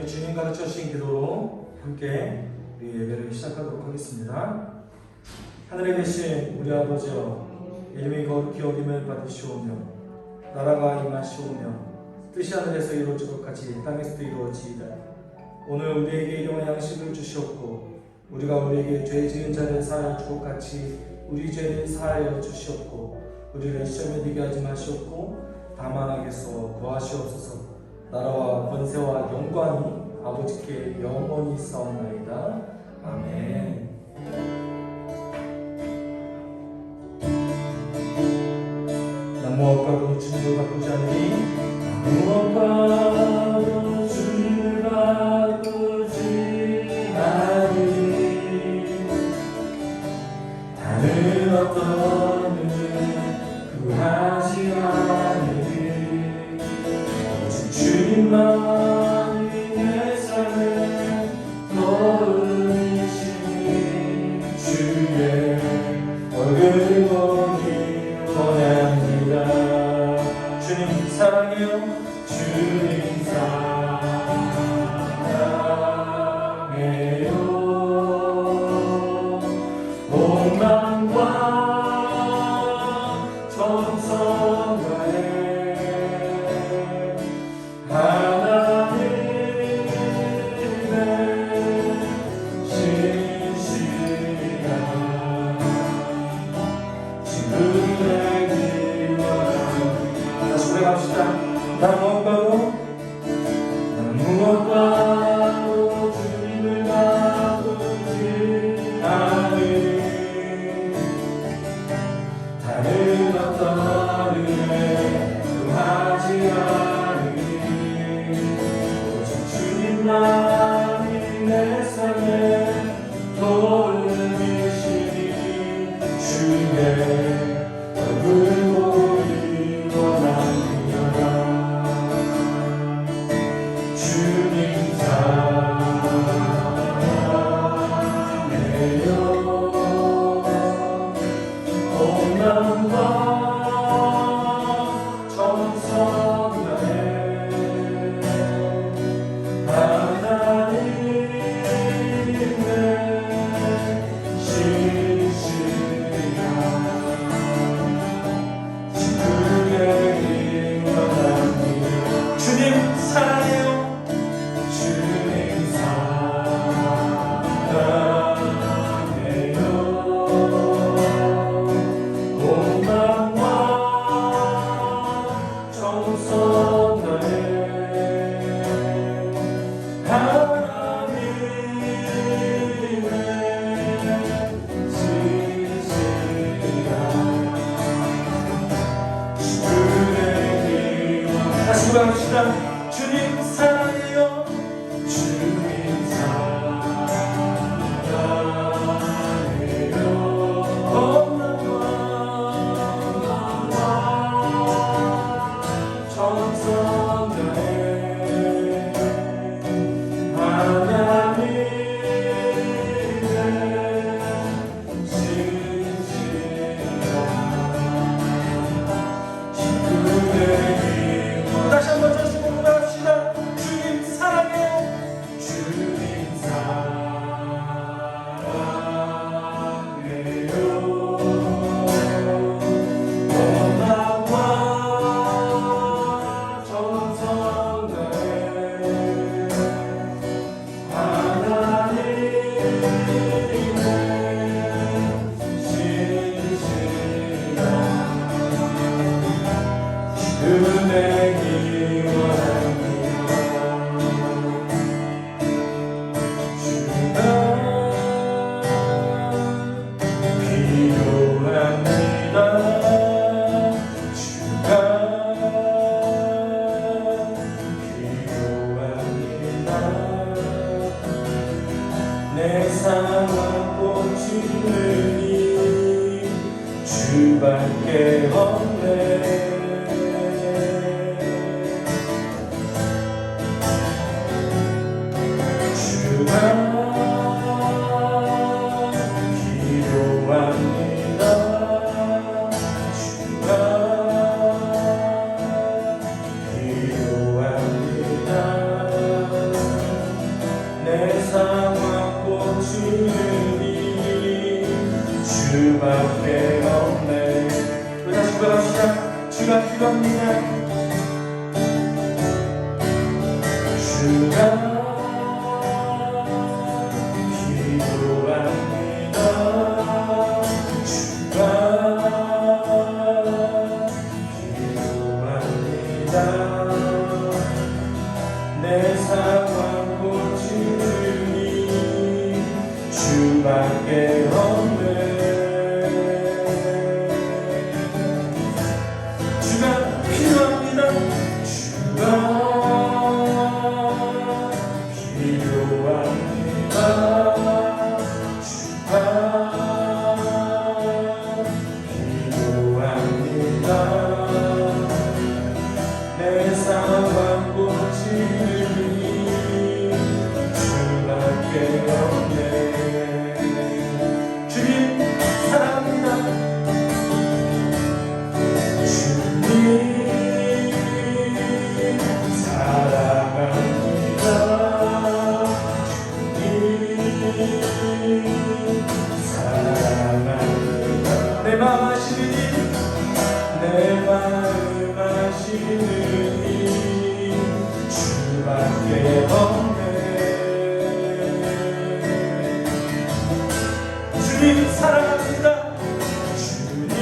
우리 주님 가르쳐 주신 기도로 함께 우리 예배를 시작하도록 하겠습니다. 하늘에 계신 우리 아버지여, 이름이 거룩히 여김을 받으시오며 나라가 임하시오며 뜻이 하늘에서 이루어지것 같이 땅에서도 이루어지이다. 오늘 우리에게 일용할 양식을 주시옵고 우리가 우리에게 죄 지은 자를 사하여 주것 같이 우리 죄를 사하여 주시옵고 우리를 시험에 들게 하지 마시옵고 다만 악에서 구하시옵소서. 나라와 권세와 영광이 아버지께 영원히 있사옵나이다. 아멘. 난 무엇과도 주님을 바꾸지 않으니 무엇과도 주님을 바꾸지 않으니 다른 어떤 일을 구하지 않으니 오직 주님만이 내 삶의 도움이시니 주의 얼굴 보기 원합니다. 주님 사랑해요. 주님 사랑해요. 온 마음과 정성 다해 하나님의 신실한 친구되기 원합니다. 다시 고백합시다. 난 무엇과도 주님을 바꾸지 않으니 다른 어떤 은혜 구하지 않으니 오직 주님만이 내 삶의 도움이시니 주의 얼굴 보기 원합니다. 주님 사랑해요. 온 마음과 정성 다해 하나님의 신실한 친구되기 원합니다. 주님 사랑해요. 주님 사랑해요. 온 마음과 정성 다해 하나님의 신실한 친구되기 원합니다. 다시 고백합시다. 주님 사랑해요. 주님 사랑해요. 온 마음과 정성 다해 하나님의 신실한 친구되기 원합니다. 다시 한번 저시 고백합시다. 주님 사랑해요. 주님 사랑해요. 온 마음과 정성 다해 하나님의 신실한 친구되기 원합니다. 주가 필요합니다. 주가 필요합니다. 내 상황 고치느니 주밖에 없네. 주가 필요합니다. 주가 필요합니다. 고치는 이 주밖에 없네. 우리 다시 고백합시다. 주가 필요합니다. 주가 필요합니다. 주가 필요합니다. 내 상황 고치는 이 주밖에 없네. 주가 필요합니다. 주가 필요합니다. 주가 필요합니다. 내 상황 고치는 이 주밖에 없네. 주님 사랑합니다. 주님 사랑합니다. 주님 사랑합니다. 내 마음 아시는 이 내 마음 아시는 이 주밖에 없네. 주님 사랑합니다. 주님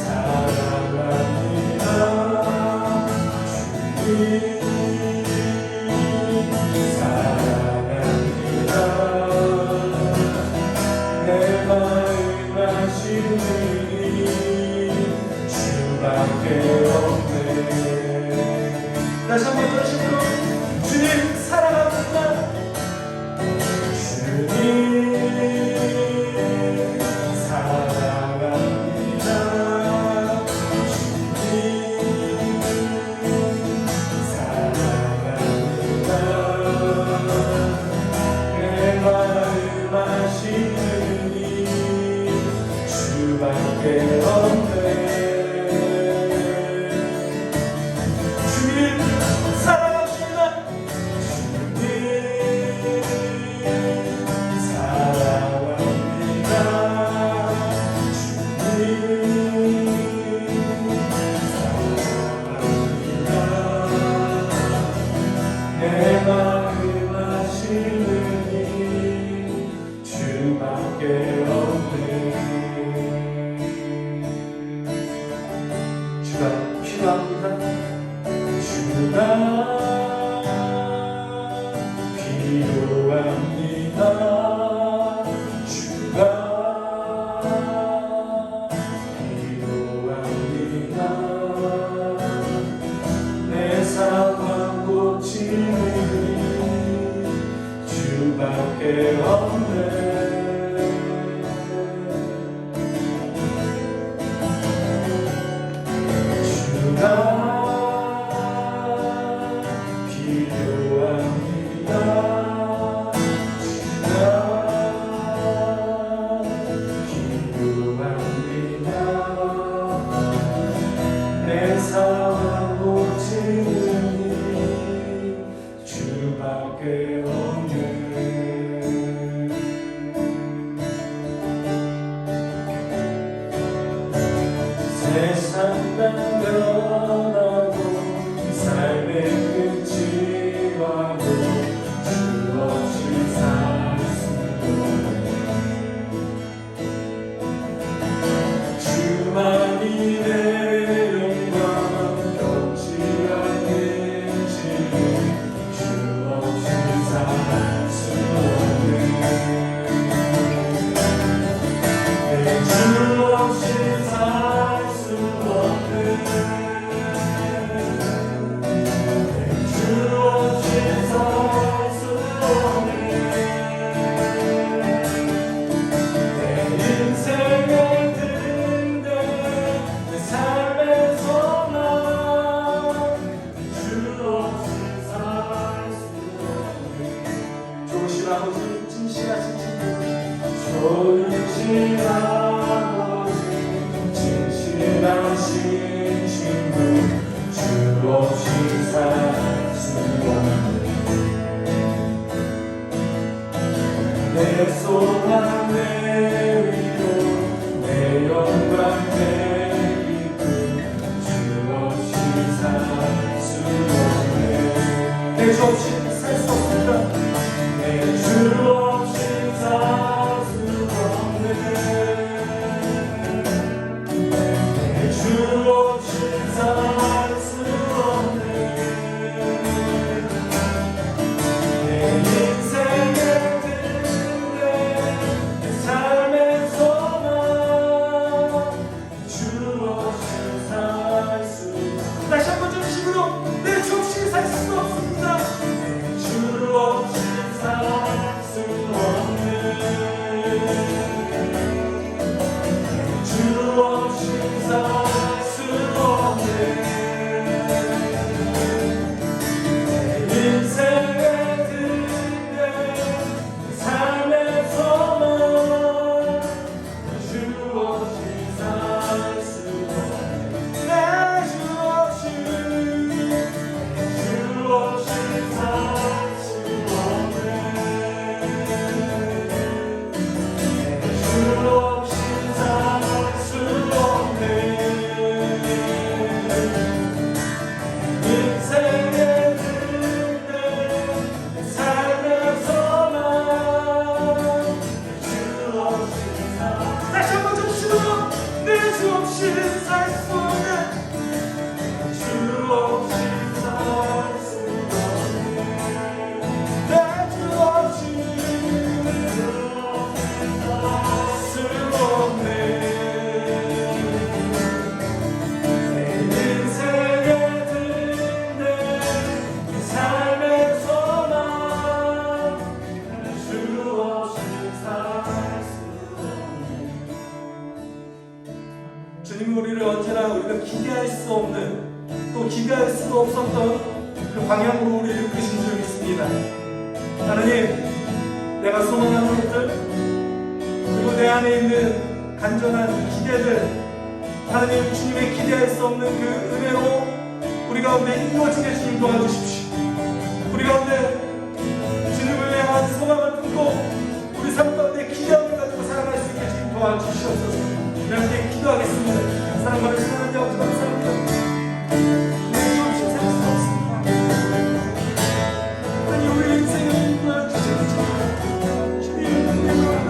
사랑합니다. 주님 사랑합니다. 내 마음 아시는 이 주밖에 없네. 다시 한번 다시로 주님 사랑합니다. 주님 사랑합니다. 주님 사랑합니다. 내 마음 아시는 이 주밖에 없네. 주님 사랑합니다. 주님 사랑합니다. 주님 사랑합니다. 내 마음 아시는 이 주밖에 없네. 주가 필요합니다. 주가 필요합니다. 주가 필요합니다. 내 상황 고치는 주밖에 없네. 주가 필요합니다. 주가 필요합니다. 내 상황 고치는 이 주밖에 없네. 세상 변하고 삶의 끝이 와도 주 없이 살 수 없네. 주만이 내 영광 없지 않겠지. 주 없이 살 수 없네. 주 없이 살 수 없네. 주 없이 살 수 없네. 내 인생의 등대 내 삶의 소망 주 없이 살 수 없네. 좋으신 아버지 진실하신 친구 좋으신 아버지 진실하신 친구 주 없이 살 수 없네. 내 주 없이 살 수 없습니다. 내 주 없이 살 수 없네. 내 주 없이 살 수 없네. 내 인생의 든든 내 삶의 소망 주 없이 살 수. 다시 한번 중심으로 내 주 없이 살 수 없습니다. 주 없이 살 수 없네. 주 없이 살 수 없네. 내 인생의 든든 삶의 소망 주 없이 살 수 없네. 내 주 없이 주 없이 살 수 없네. 주 없이 살 수 없네. 인생의 든든 삶의 소망 주 없이 살. 다시 한번 접시다. 내 주 없이 살 수 없네. 주 없이 살 수 없네. 내 주 없이 살 수 없네. 내 인생의 든든 삶의 소망 주 없이 살 수 없네. 주님이 우리를 언제나 우리가 기대할 수 없는 또 기대할 수도 없었던 그 방향으로 우리를 이끄신 줄 믿습니다. 하나님, 내가 소망하는 것들 그리고 내 안에 있는 간절한 기대들, 하나님 주님의 기대할 수 없는 그 은혜로 우리 가운데 이루어지게 주님 도와주십시오. 우리 가운데 주님을 향한 소망을 품고 우리 삶 가운데 기대함을 가지고 살아갈 수 있게 주님 도와주시옵소서. 우리 함께 기도하겠습니다. 사랑하는 하나님 아버지 감사합니다. 내 주 없이 살 수 없습니다. 아니 우리 인생을 도와주시옵소서. 주님의 은혜로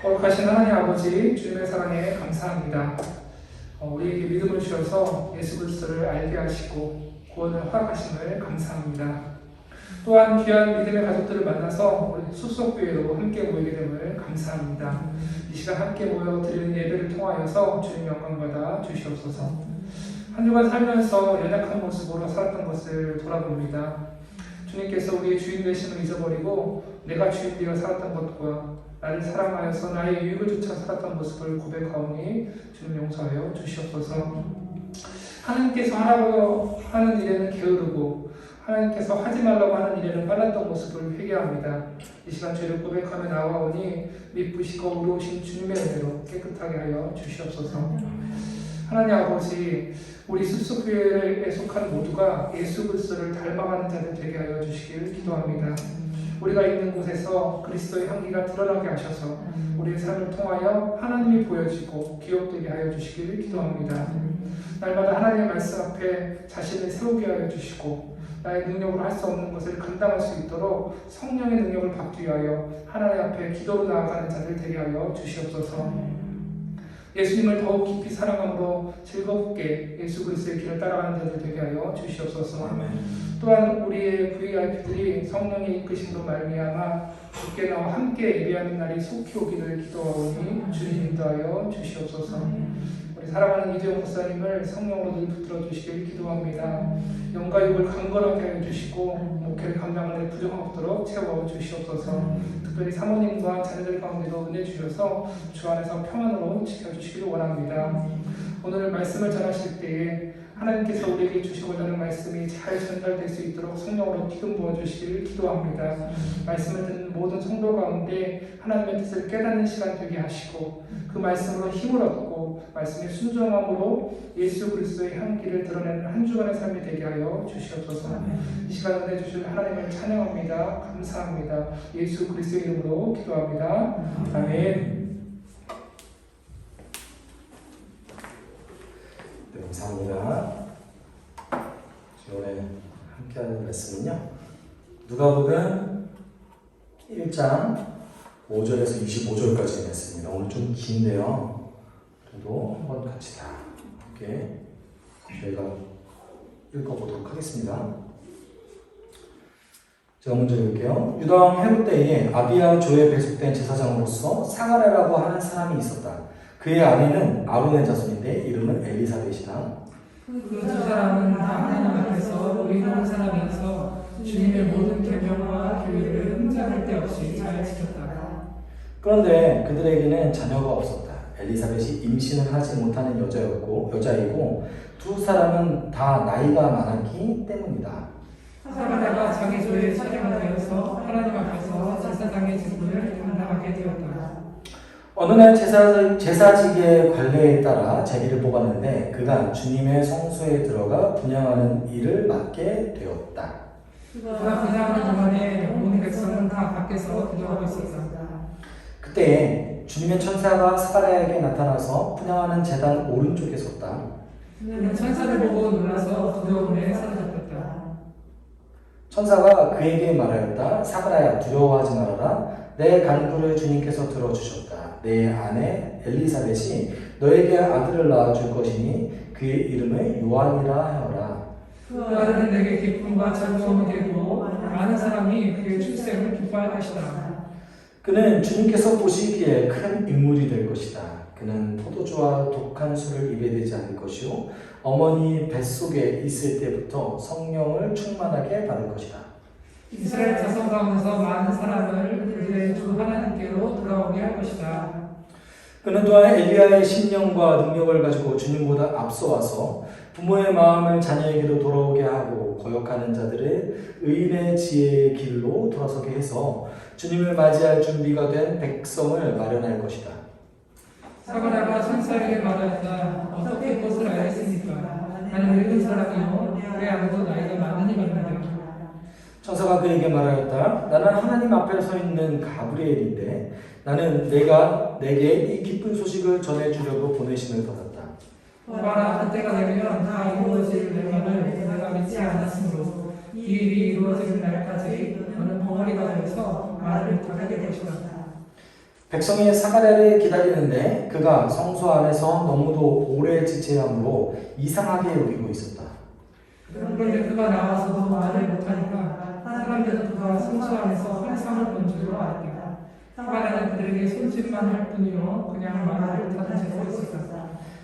거룩하신 하나님 아버지, 주님의 사랑에 감사합니다. 우리에게 믿음을 주셔서 예수 그리스도를 알게 하시고 구원을 허락하심을 감사합니다. 또한 귀한 믿음의 가족들을 만나서 우리 수속교회로 함께 모이게 됨을 감사합니다. 이 시간 함께 모여 드리는 예배를 통하여서 주님 영광받아 주시옵소서. 한 주간 살면서 연약한 모습으로 살았던 것을 돌아봅니다. 주님께서 우리의 주인 되심을 잊어버리고 내가 주인 되어 살았던 것과 나를 사랑하여서 나의 유익을 쫓아 살았던 모습을 고백하오니 주님 용서하여 주시옵소서. 하나님께서 하라고 하는 일에는 게으르고 하나님께서 하지 말라고 하는 일에는 빨랐던 모습을 회개합니다. 이 시간 죄를 고백하며 나와오니 미쁘시고 의로우신 주님의 은혜로 깨끗하게 하여 주시옵소서. 하나님 아버지, 우리 숲속교회에 속한 모두가 예수 그리스도를 닮아가는 자들 되게 하여 주시길 기도합니다. 우리가 있는 곳에서 그리스도의 향기가 드러나게 하셔서 우리의 삶을 통하여 하나님이 보여지고 기억되게 하여 주시기를 기도합니다. 날마다 하나님의 말씀 앞에 자신을 세우게 하여 주시고 나의 능력으로 할 수 없는 것을 감당할 수 있도록 성령의 능력을 받기 위하여 하나님 앞에 기도로 나아가는 자들 되게 하여 주시옵소서. 예수님을 더욱 깊이 사랑함으로 즐겁게 예수 그리스도의 길을 따라가는 자들 되게 하여 주시옵소서. 또한 우리의 VIP들이 성령의 이끄심으로 말미암아 주께 나와 함께 예배하는 날이 속히 오기를 기도하오니 주님 인도하여 주시옵소서. 우리 사랑하는 이재용 목사님을 성령으로 늘 붙들어 주시길 기도합니다. 영과 육을 강건하게 하여 주시고 목회를 감당하는 데 부족함 없도록 채워 주시옵소서. 특별히 사모님과 자녀들 가운데도 은혜 주셔서 주 안에서 평안으로 지켜주시기를 원합니다. 오늘 말씀을 전하실 때에 하나님께서 우리에게 주시고자 하는 말씀이 잘 전달될 수 있도록 성령으로 기름 부어주시기를 기도합니다. 말씀을 듣는 모든 성도 가운데 하나님의 뜻을 깨닫는 시간 되게 하시고 그 말씀으로 힘을 얻고 말씀에 순종함으로 예수 그리스도의 향기를 드러내는 한 주간의 삶이 되게 하여 주시옵소서. 이 시간 은혜 주실 하나님을 찬양합니다. 감사합니다. 예수 그리스도의 이름으로 기도합니다. 아멘. 네, 감사합니다. 오늘 함께하는 말씀은요, 누가복음 1장 5절에서 25절까지의 말씀입니다. 오늘 좀 긴데요. 그래도 한번 같이 다 함께 저희가 읽어보도록 하겠습니다. 제가 먼저 읽을게요. 유다 왕 헤롯 때에 아비야 조에 배속된 제사장으로서 사가랴라고 하는 사람이 있었다. 그의 아내는 아론의 자손인데 이름은 엘리사벳이다. 그 두 사람은 다 하나님 앞에서 의로운 사람이어서 주님의 모든 계명과 교율을 흠잡을 데 없이 잘 지켰다. 그런데 그들에게는 자녀가 없었다. 엘리사벳이 임신을 하지 못하는 여자이고 두 사람은 다 나이가 많았기 때문이다. 사가랴가 자기 조에 차례가 되어서 하나님 앞에서 제사장의 직분을 감당하게 되었다. 어느 날 제사직의 관례에 따라 제비를 뽑았는데 그가 주님의 성소에 들어가 분향하는 일을 맡게 되었다. 그가 분향하는 동안에 온 백성은 다 밖에서 기도하고 있었다. 그때 주님의 천사가 스가랴에게 나타나서 분향하는 제단 오른쪽에 섰다. 그는 천사를 보고 놀라서 두려움에 사로잡혔다. 천사가 그에게 말하였다. 스가랴야 두려워하지 말아라. 내 간구를 주님께서 들어주셨다. 내 아내 엘리사벳이 너에게 아들을 낳아줄 것이니 그의 이름을 요한이라 하여라. 그 아들은 내게 기쁨과 즐거움이 되고 많은 사람이 그의 출생을 기뻐할 것이다. 그는 주님께서 보시기에 큰 인물이 될 것이다. 그는 포도주와 독한 술을 입에 대지 않을 것이요 어머니 뱃속에 있을 때부터 성령을 충만하게 받을 것이다. 이스라엘 자손 가운데서 많은 사람을 그들의 주 하나님께로 돌아오게 할 것이다. 그는 또한 엘리야의 신령과 능력을 가지고 주님보다 앞서와서 부모의 마음을 자녀에게로 돌아오게 하고 거역하는 자들의 의인의 지혜의 길로 돌아서게 해서 주님을 맞이할 준비가 된 백성을 마련할 것이다. 사가랴가 천사에게 말하였다. 어떻게 그것을 알겠습니까? 나는 늙은 사람이요 내 아내도 나이가 많으니까입니다. 천사가 그에게 말하였다. 나는 하나님 앞에 서 있는 가브리엘인데 나는 내가 내게 이 기쁜 소식을 전해주려고 보내심을 받았다. 봐라, 그때가 되면 다 이루어질 내 말을 내가 믿지 않았으므로 이 일이 이루어지는 날까지 너는 벙어리가 되어서 말을 못하게 될 것이다. 백성이 사가랴를 기다리는데 그가 성소 안에서 너무도 오래 지체함으로 이상하게 여기고 있었다. 그런데 그가 나와서도 말을 못하니까 사람들은 그가 성소 안에서 환상을 본 줄로 알았다. 사가랴는 그들에게 손짓만 할 뿐이요 그냥 말을 못하는 채로 있었다.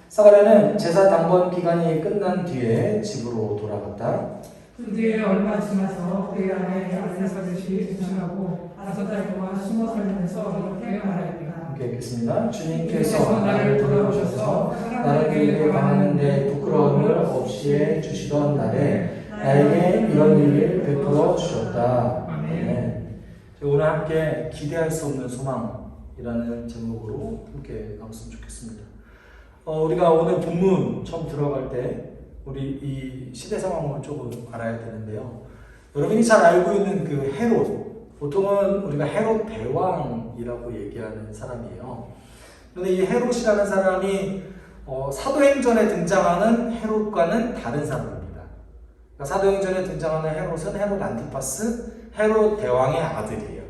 사가랴는 제사 당번 기간이 끝난 뒤에 집으로 돌아갔다. 그 뒤에 얼마 지나서 그의 아내 엘리사벳이 임신하고 5달 동안 숨어 살면서 이렇게 말하였다. 함께 읽겠습니다. 주님께서 나를 돌아오셔서 나에게 당하는데 부끄러움을 없이 해주시던 날에 나에게 이런 일을 베풀어 주셨다. 아멘. 오늘 함께 기대할 수 없는 소망이라는 제목으로 함께 나눴으면 좋겠습니다. 우리가 오늘 본문 처음 들어갈 때 우리 이 시대 상황을 조금 알아야 되는데요. 여러분이 잘 알고 있는 그 헤롯, 보통은 우리가 헤롯 대왕이라고 얘기하는 사람이에요. 그런데 이 헤롯이라는 사람이 사도행전에 등장하는 헤롯과는 다른 사람입니다. 그러니까 사도행전에 등장하는 헤롯은 헤롯 안티파스, 헤롯 대왕의 아들이에요.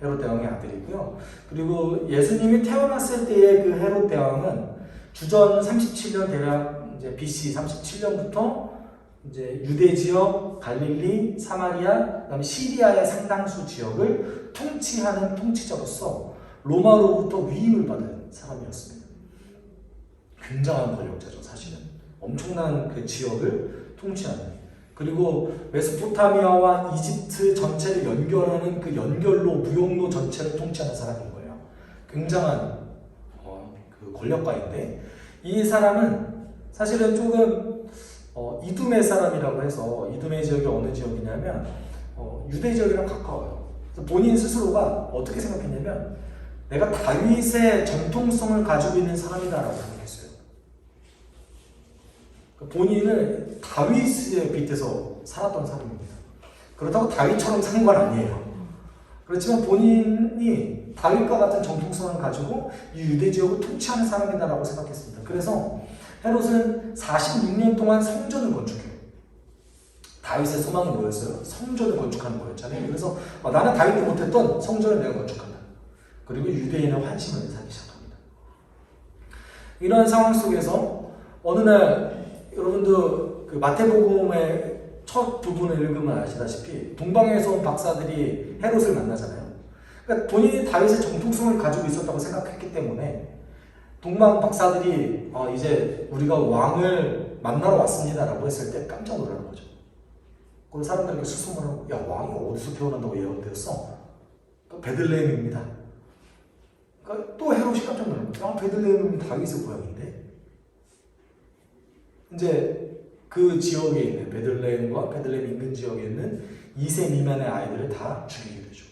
헤롯 대왕의 아들이고요. 그리고 예수님이 태어났을 때의 그 헤롯 대왕은 주전 37년 대략 이제 BC 37년부터 이제 유대 지역, 갈릴리, 사마리아, 그다음에 시리아의 상당수 지역을 통치하는 통치자로서 로마로부터 위임을 받은 사람이었습니다. 굉장한 권력자죠, 사실은. 엄청난 그 지역을 통치하는. 그리고 메소포타미아와 이집트 전체를 연결하는 그 연결로, 무역로 전체를 통치하는 사람인 거예요. 굉장한 그 권력가인데, 이 사람은 사실은 조금 이두메 사람이라고 해서, 이두메 지역이 어느 지역이냐면 유대 지역이랑 가까워요. 그래서 본인 스스로가 어떻게 생각했냐면 내가 다윗의 전통성을 가지고 있는 사람이다라고 생각했어요. 본인을 다윗에 빗대서 살았던 사람입니다. 그렇다고 다윗처럼 산 건 아니에요. 그렇지만 본인이 다윗과 같은 정통성을 가지고 이 유대 지역을 통치하는 사람이다라고 생각했습니다. 그래서 헤롯은 46년 동안 성전을 건축해요. 다윗의 소망이 뭐였어요? 성전을 건축하는 거였잖아요. 그래서 나는 다윗도 못했던 성전을 내가 건축한다. 그리고 유대인의 환심을 사기 시작합니다. 이러한 상황 속에서 어느 날 여러분도 그 마태복음의 첫 부분을 읽으면 아시다시피 동방에서 온 박사들이 헤롯을 만나잖아요. 그러니까 본인이 다윗의 정통성을 가지고 있었다고 생각했기 때문에 동방 박사들이 이제 우리가 왕을 만나러 왔습니다라고 했을 때 깜짝 놀라는 거죠. 그리고 사람들에게 수송을 하고 야, 왕이 어디서 태어난다고 예언되었어? 그러니까 베들레헴입니다. 그러니까 또 헤롯이 깜짝 놀라는 거죠. 베들레헴은 다윗의 고향인데? 이제 그 지역에 있는 베들레헴과 베들레헴 인근 지역에 있는 2세 미만의 아이들을 다 죽이게 되죠.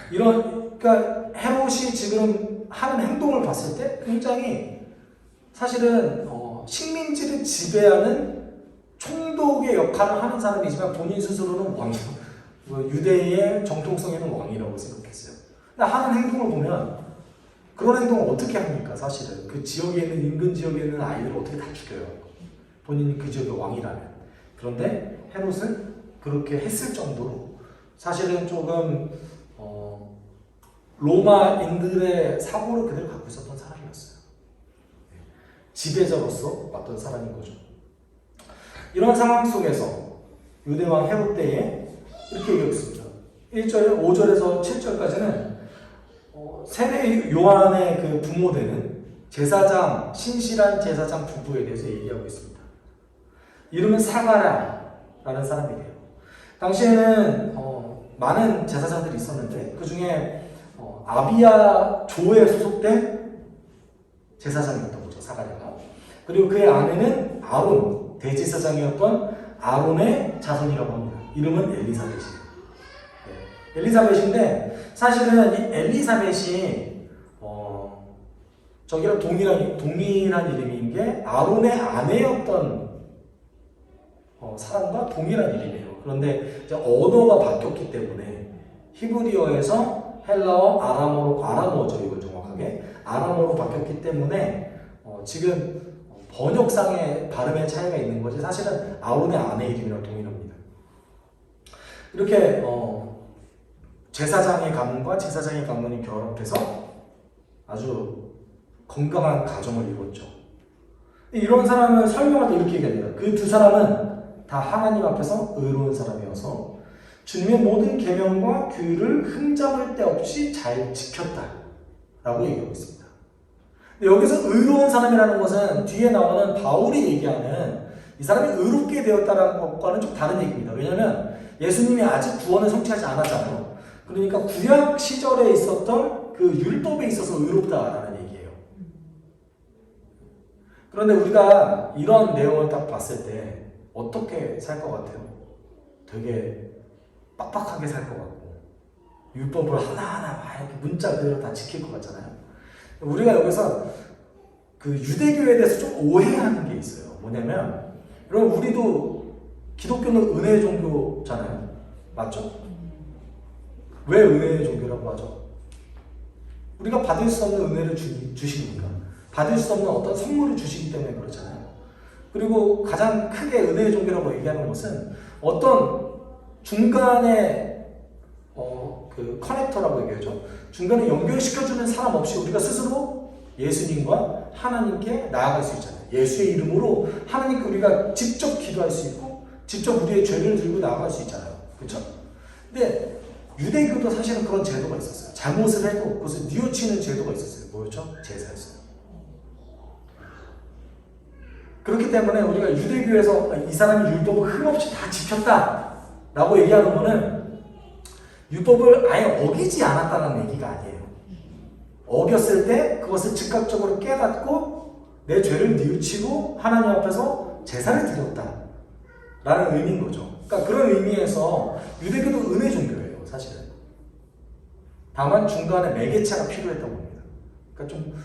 그러니까 헤롯이 지금 하는 행동을 봤을 때 굉장히 사실은 식민지를 지배하는 총독의 역할을 하는 사람이지만 본인 스스로는 유대의 정통성에 있는 왕이라고 생각했어요. 근데 하는 행동을 보면 그런 행동을 어떻게 합니까? 사실은 그 지역에 있는 인근 지역에 있는 아이들을 어떻게 다 죽여요. 본인이 그 지역의 왕이라면. 그런데 헤롯은 그렇게 했을 정도로 사실은 조금 로마인들의 사고를 그대로 갖고 있었던 사람이었어요. 지배자로서 왔던 사람인 거죠. 이런 상황 속에서 유대왕 헤롯 때에 이렇게 얘기했습니다. 1절, 5절에서 7절까지는 세례 요한의 그 부모되는 제사장, 신실한 제사장 부부에 대해서 얘기하고 있습니다. 이름은 사가랴라는 사람이에요. 당시에는 많은 제사장들이 있었는데 그 중에 아비야 조에 소속된 제사장이었던 거죠, 사가랴가. 그리고 그의 아내는 아론, 대제사장이었던 아론의 자손이라고 합니다. 이름은 엘리사벳이에요. 네. 엘리사벳인데 사실은 이 엘리사벳이 저기랑 동일한 이름인 게 아론의 아내였던 사람과 동일한 이름이에요. 그런데 이제 언어가 바뀌었기 때문에 히브리어에서 헬라어, 아람어죠. 이건 정확하게 아람어로 바뀌었기 때문에 지금 번역상의 발음의 차이가 있는 거지 사실은 아론의 아내 이름이랑 동일합니다. 이렇게 제사장의 가문과 제사장의 가문이 결합해서 아주 건강한 가정을 이뤘죠. 이런 사람을 설명할 때 이렇게 얘기합니다. 그 두 사람은 다 하나님 앞에서 의로운 사람이어서 주님의 모든 계명과 규율을 흠잡을 데 없이 잘 지켰다라고 얘기하고 있습니다. 근데 여기서 의로운 사람이라는 것은 뒤에 나오는 바울이 얘기하는 이 사람이 의롭게 되었다는 것과는 좀 다른 얘기입니다. 왜냐하면 예수님이 아직 구원을 성취하지 않았잖아요. 그러니까 구약 시절에 있었던 그 율법에 있어서 의롭다라는 얘기예요. 그런데 우리가 이런 내용을 딱 봤을 때 어떻게 살 것 같아요? 되게 빡빡하게 살 것 같고 율법을 하나하나 이렇게 문자 그대로 다 지킬 것 같잖아요. 우리가 여기서 그 유대교에 대해서 좀 오해하는 게 있어요. 뭐냐면 여러분 우리도 기독교는 은혜의 종교잖아요. 맞죠? 왜 은혜의 종교라고 하죠? 우리가 받을 수 없는 은혜를 주시니까 받을 수 없는 어떤 선물을 주시기 때문에 그렇잖아요. 그리고 가장 크게 은혜의 종교라고 얘기하는 것은 어떤 중간에 그 커넥터라고 얘기하죠. 중간에 연결시켜주는 사람 없이 우리가 스스로 예수님과 하나님께 나아갈 수 있잖아요. 예수의 이름으로 하나님께 우리가 직접 기도할 수 있고 직접 우리의 죄를 들고 나아갈 수 있잖아요. 그렇죠? 근데 유대교도 사실은 그런 제도가 있었어요. 잘못을 해도 그것을 뉘우치는 제도가 있었어요. 뭐였죠? 제사였어요. 그렇기 때문에 우리가 유대교에서 이 사람이 율법을 흠없이 다 지켰다 라고 얘기하는 거는 율법을 아예 어기지 않았다는 얘기가 아니에요. 어겼을 때 그것을 즉각적으로 깨닫고 내 죄를 뉘우치고 하나님 앞에서 제사를 드렸다 라는 의미인 거죠. 그러니까 그런 의미에서 유대교도 은혜 종교예요, 사실은. 다만 중간에 매개체가 필요했던 겁니다. 그러니까 좀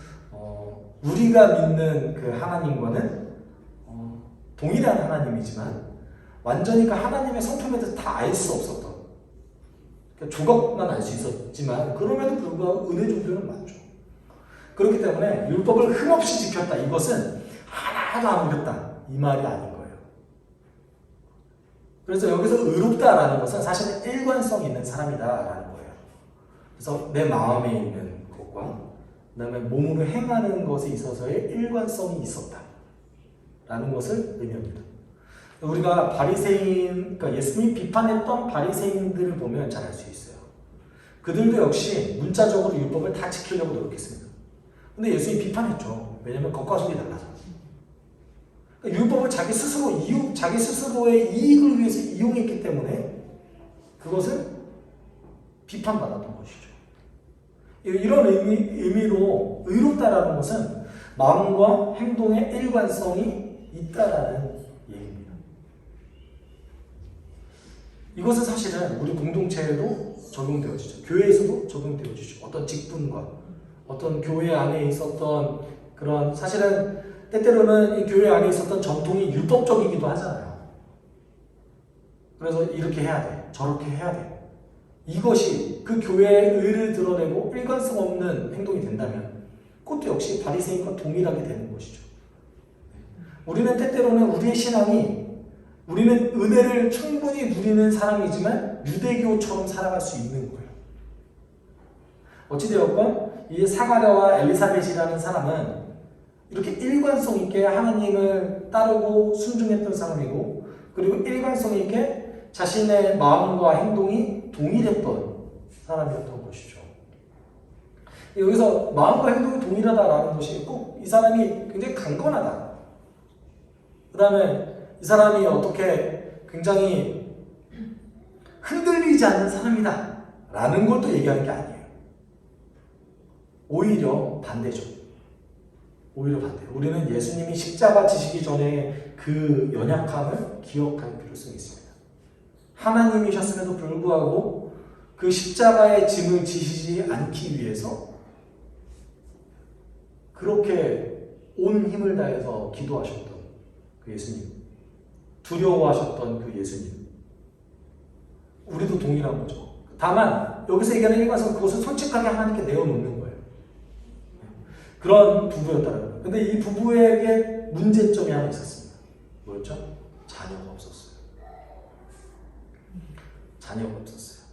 우리가 믿는 그 하나님과는 동일한 하나님이지만 완전히 그 하나님의 성품에 대해서 다 알 수 없었던, 그러니까 조각만 알 수 있었지만 그럼에도 불구하고 은혜 종교는 맞죠. 그렇기 때문에 율법을 흠없이 지켰다, 이것은 하나도 안 어겼다 이 말이 아닌 거예요. 그래서 여기서 의롭다라는 것은 사실은 일관성 있는 사람이다라는 거예요. 그래서 내 마음에 있는 것과 그 다음에 몸으로 행하는 것에 있어서의 일관성이 있었다라는 것을 의미합니다. 우리가 바리새인, 그러니까 예수님이 비판했던 바리새인들을 보면 잘 알 수 있어요. 그들도 역시 문자적으로 율법을 다 지키려고 노력했습니다. 근데 예수님이 비판했죠. 왜냐하면 겉과 속이 달라서. 그러니까 율법을 자기 스스로의 이익을 위해서 이용했기 때문에 그것을 비판받았던 것이죠. 이런 의미로 의롭다라는 것은 마음과 행동의 일관성이 있다라는 얘기입니다. 이것은 사실은 우리 공동체에도 적용되어지죠. 교회에서도 적용되어지죠. 어떤 직분과 어떤 교회 안에 있었던 그런, 사실은 때때로는 이 교회 안에 있었던 전통이 율법적이기도 하잖아요. 그래서 이렇게 해야 돼, 저렇게 해야 돼. 이것이 그 교회의 의를 드러내고 일관성 없는 행동이 된다면 그것도 역시 바리새인과 동일하게 되는 것이죠. 우리는 때때로는 우리의 신앙이, 우리는 은혜를 충분히 누리는 사람이지만 유대교처럼 살아갈 수 있는 거예요. 어찌되었건 이 사가랴와 엘리사벳이라는 사람은 이렇게 일관성 있게 하나님을 따르고 순종했던 사람이고, 그리고 일관성 있게 자신의 마음과 행동이 동일했던 사람이었던 것이죠. 여기서 마음과 행동이 동일하다라는 것이 꼭 이 사람이 굉장히 강건하다, 그 다음에 이 사람이 어떻게 굉장히 흔들리지 않는 사람이다 라는 걸 또 얘기하는 게 아니에요. 오히려 반대죠. 오히려 반대예요. 우리는 예수님이 십자가 지시기 전에 그 연약함을 기억할 필요성이 있습니다. 하나님이셨음에도 불구하고 그 십자가의 짐을 지시지 않기 위해서 그렇게 온 힘을 다해서 기도하셨던 그 예수님, 두려워하셨던 그 예수님, 우리도 동일한 거죠. 다만 여기서 얘기하는 일관성은 그것을 솔직하게 하나님께 내어놓는 거예요. 그런 부부였다는 거예요. 근데 이 부부에게 문제점이 하나 있었습니다. 뭐였죠? 자녀가 없었어요. 자녀가 없었어요.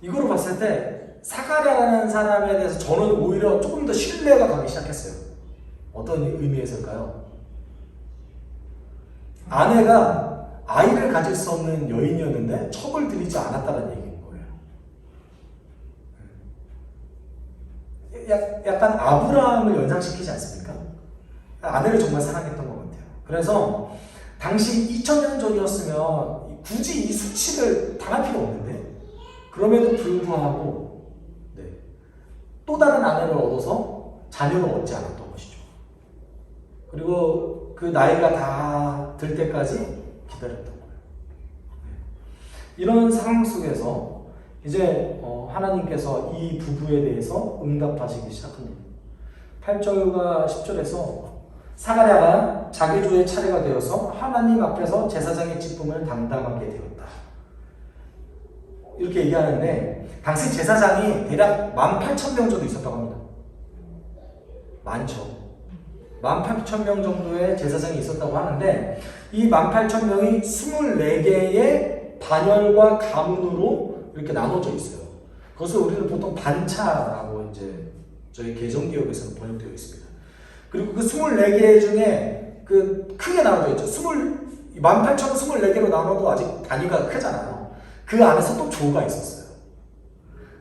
이거로 봤을 때 사가랴라는 사람에 대해서 저는 오히려 조금 더 신뢰가 가기 시작했어요. 어떤 의미에서일까요? 아내가 아이를 가질 수 없는 여인이었는데 첩을 들이지 않았다는 얘기인 거예요. 약간 아브라함을 연상시키지 않습니까? 아내를 정말 사랑했던 것 같아요. 그래서 당시 2000년 전이었으면 굳이 이 수치를 당할 필요 없는데, 그럼에도 불구하고 또 다른 아내를 얻어서 자녀를 얻지 않았던 것이죠. 그리고 그 나이가 다 들 때까지 기다렸던 거예요. 이런 상황 속에서 이제 하나님께서 이 부부에 대해서 응답하시기 시작합니다. 8절과 10절에서 사가랴가 자기 조의 차례가 되어서 하나님 앞에서 제사장의 직분을 담당하게 되었다, 이렇게 얘기하는데, 당시 제사장이 대략 18,000명 정도 있었다고 합니다. 많죠. 18,000명 정도의 제사장이 있었다고 하는데, 이 18,000명이 24개의 반열과 가문으로 이렇게 나눠져 있어요. 그것을 우리는 보통 반차라고 이제 저희 개정기역에서는 번역되어 있습니다. 그리고 그 24개 중에 그 크게 나눠져 있죠. 18,024개로 나눠도 아직 단위가 크잖아요. 그 안에서 또 조가 있었어요.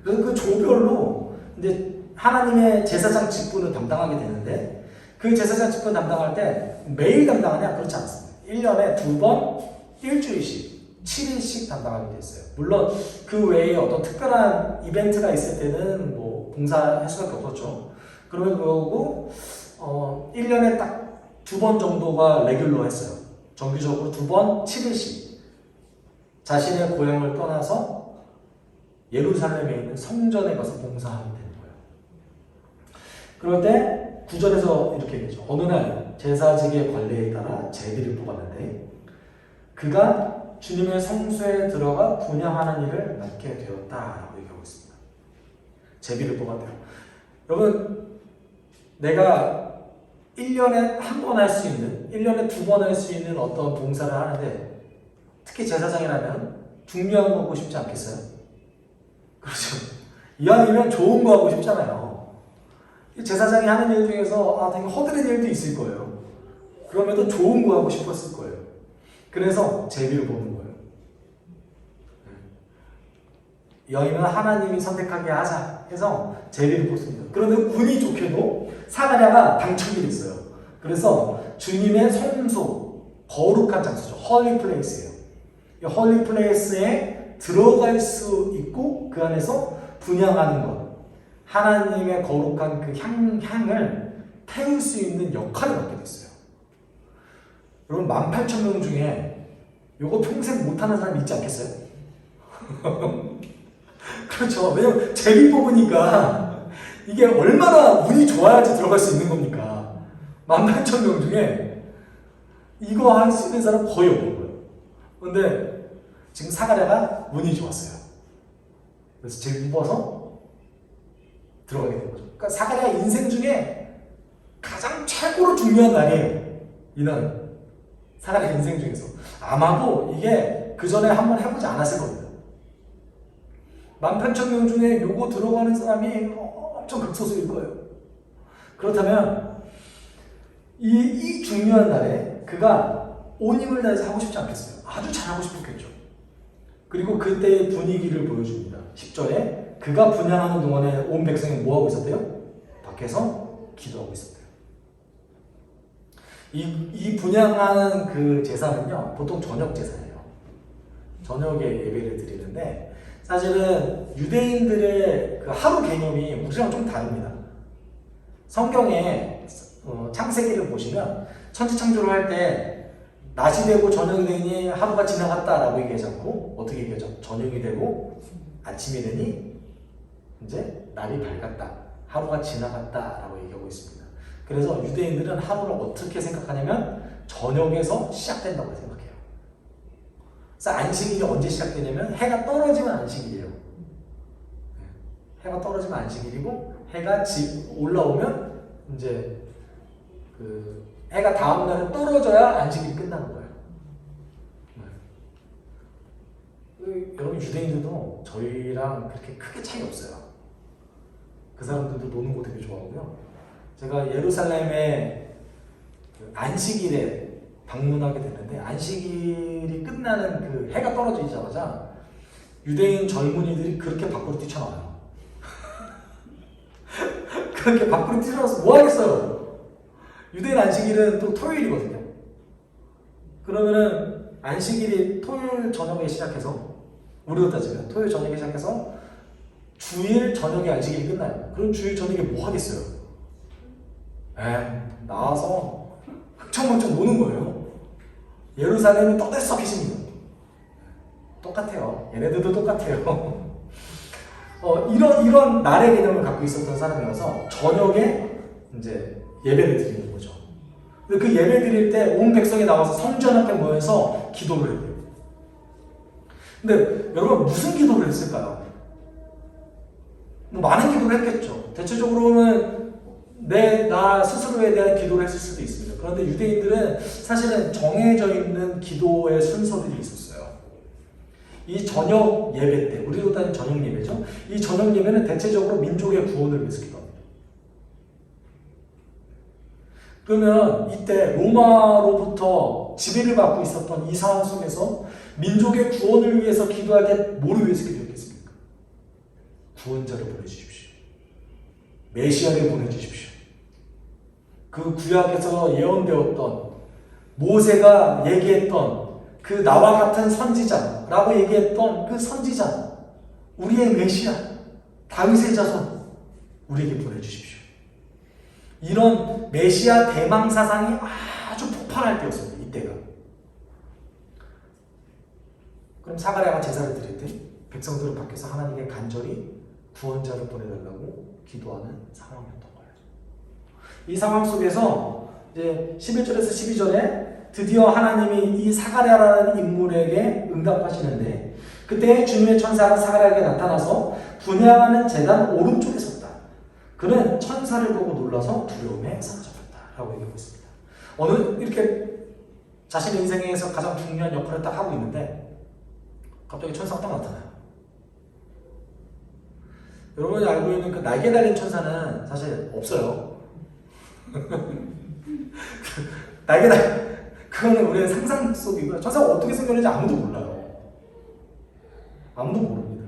그래서 그 조별로 이제 하나님의 제사장 직분을 담당하게 되는데 그 제사장 직분 담당할 때 매일 담당하냐? 그렇지 않습니다. 1년에 2번 일주일씩 7일씩 담당하게 됐어요. 물론 그 외에 어떤 특별한 이벤트가 있을 때는 뭐 봉사할 수밖에 없었죠. 그럼에도 불구하고 1년에 딱 2번 정도가 레귤러 했어요. 정기적으로 2번 7일씩 자신의 고향을 떠나서 예루살렘에 있는 성전에 가서 봉사하게 되는 거예요. 그럴 때 9절에서 이렇게 얘기하죠. 어느 날 제사직의 관례에 따라 제비를 뽑았는데 그가 주님의 성소에 들어가 분향하는 일을 맡게 되었다라고 얘기하고 있습니다. 제비를 뽑았대요. 여러분, 내가 1년에 한 번 할 수 있는, 1년에 2번 할 수 있는 어떤 봉사를 하는데 특히 제사장이라면 중요한 거 하고 싶지 않겠어요? 그렇죠. 이왕이면 좋은 거 하고 싶잖아요. 제사장이 하는 일 중에서 되게 허드렛 일도 있을 거예요. 그럼에도 좋은 거 하고 싶었을 거예요. 그래서 제비를 보는 거예요. 이왕이면 하나님이 선택하게 하자 해서 제비를 뽑습니다. 그런데 운이 좋게도 사가랴가 당첨이 됐어요. 그래서 주님의 성소, 거룩한 장소죠. 헐리 플레이스예요. 이 헐리 플레이스에 들어갈 수 있고 그 안에서 분향하는 것, 하나님의 거룩한 그 향을 태울 수 있는 역할을 맡게 됐어요. 여러분 18,000명 중에 이거 평생 못하는 사람 있지 않겠어요? 그렇죠. 왜냐면 제비 뽑으니까 이게 얼마나 운이 좋아야지 들어갈 수 있는 겁니까? 18,000명 중에 이거 할 수 있는 사람 거의 없는 거예요. 그런데 지금 사가랴가 운이 좋았어요. 그래서 제비 뽑아서 들어가게 된 거죠. 그러니까 사가랴 인생 중에 가장 최고로 중요한 날이에요. 이날은. 사가랴 인생 중에서. 아마도 이게 그 전에 한번 해보지 않았을 겁니다. 18,000명 중에 요거 들어가는 사람이 엄청 극소수일 거예요. 그렇다면 이 중요한 날에 그가 온 힘을 다해서 하고 싶지 않겠어요? 아주 잘하고 싶었겠죠. 그리고 그때의 분위기를 보여줍니다. 10절에 그가 분향하는 동안에 온 백성이 뭐하고 있었대요? 밖에서 기도하고 있었대요. 이 분향하는 그 제사는요, 보통 저녁 제사예요. 저녁에 예배를 드리는데 사실은 유대인들의 그 하루 개념이 우리랑 좀 다릅니다. 성경에 창세기를 보시면 천지창조를 할 때 낮이 되고 저녁이 되니 하루가 지나갔다라고 얘기하지 않고 어떻게 얘기하죠? 저녁이 되고 아침이 되니 이제 날이 밝았다. 하루가 지나갔다라고 얘기하고 있습니다. 그래서 유대인들은 하루를 어떻게 생각하냐면 저녁에서 시작된다고 생각해요. 그래서 안식일이 언제 시작되냐면 해가 떨어지면 안식일이에요. 해가 떨어지면 안식일이고 해가 올라오면 이제 그 해가 다음 날에 떨어져야 안식일이 끝나는 거예요. 여러분 유대인들도 저희랑 그렇게 크게 차이 없어요. 그 사람들도 노는 거 되게 좋아하고요. 제가 예루살렘에 그 안식일에 방문하게 됐는데 안식일이 끝나는 그 해가 떨어지자마자 유대인 젊은이들이 그렇게 밖으로 뛰쳐나와요. 그렇게 밖으로 뛰쳐나와서 뭐 하겠어요? 유대인 안식일은 또 토요일이거든요. 그러면은 안식일이 토요일 저녁에 시작해서 우리로 따지면 토요일 저녁에 시작해서 주일 저녁에 안식일이 끝나요. 그럼 주일 저녁에 뭐 하겠어요? 나와서 흥청망청 노는 거예요. 예루살렘이 떠들썩해집니다. 똑같아요. 얘네들도 똑같아요. 이런 날의 개념을 갖고 있었던 사람이어서 저녁에 이제 예배를 드리는 거죠. 근데 그 예배 드릴 때 온 백성이 나와서 성전 앞에 모여서 기도를 해요. 근데 여러분 무슨 기도를 했을까요? 뭐 많은 기도를 했겠죠. 대체적으로는 나 스스로에 대한 기도를 했을 수도 있습니다. 그런데 유대인들은 사실은 정해져 있는 기도의 순서들이 있었어요. 이 저녁 예배 때, 우리도 다니는 저녁 예배죠. 이 저녁 예배는 대체적으로 민족의 구원을 위해서 기도합니다. 그러면 이때 로마로부터 지배를 받고 있었던 이 상황 속에서 민족의 구원을 위해서 기도할 때 뭐를 위해서 기도했겠습니까? 구원자를 보내주십시오. 메시아를 보내주십시오. 그 구약에서 예언되었던 모세가 얘기했던 그 나와 같은 선지자라고 얘기했던 그 선지자, 우리의 메시아, 다윗의 자손, 우리에게 보내주십시오. 이런 메시아 대망 사상이 아주 폭발할 때였습니다. 이때가. 그럼 사가랴가 제사를 드릴 때 백성들은 밖에서 하나님께 간절히 구원자를 보내달라고 기도하는 상황이었던 거예요. 이 상황 속에서 이제 11절에서 12절에 드디어 하나님이 이 사가랴라는 인물에게 응답하시는데, 그때 주님의 천사가 사가랴에게 나타나서 분향하는 제단 오른쪽에 섰다. 그는 천사를 보고 놀라서 두려움에 사로잡혔다 라고 얘기하고 있습니다. 어느 이렇게 자신의 인생에서 가장 중요한 역할을 딱 하고 있는데 갑자기 천사가 딱 나타나요. 여러분이 알고 있는 그 날개 달린 천사는 사실 없어요. 날개 달 그거는 우리의 상상 속이고요. 천사가 어떻게 생겼는지 아무도 몰라요. 아무도 모릅니다.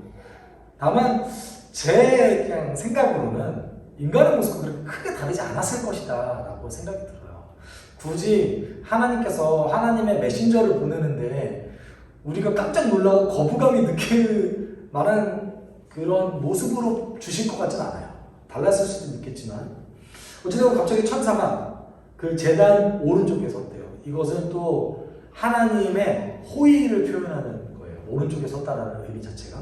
다만 제 그냥 생각으로는 인간의 모습은 그렇게 크게 다르지 않았을 것이다 라고 생각이 들어요. 굳이 하나님께서 하나님의 메신저를 보내는데 우리가 깜짝 놀라고 거부감이 느낄 만한 그런 모습으로 주실 것 같진 않아요. 달랐을 수도 있겠지만 어쨌든 갑자기 천사가 그 제단 오른쪽에 섰대요. 이것은 또 하나님의 호의를 표현하는 거예요. 오른쪽에 섰다라는 의미 자체가.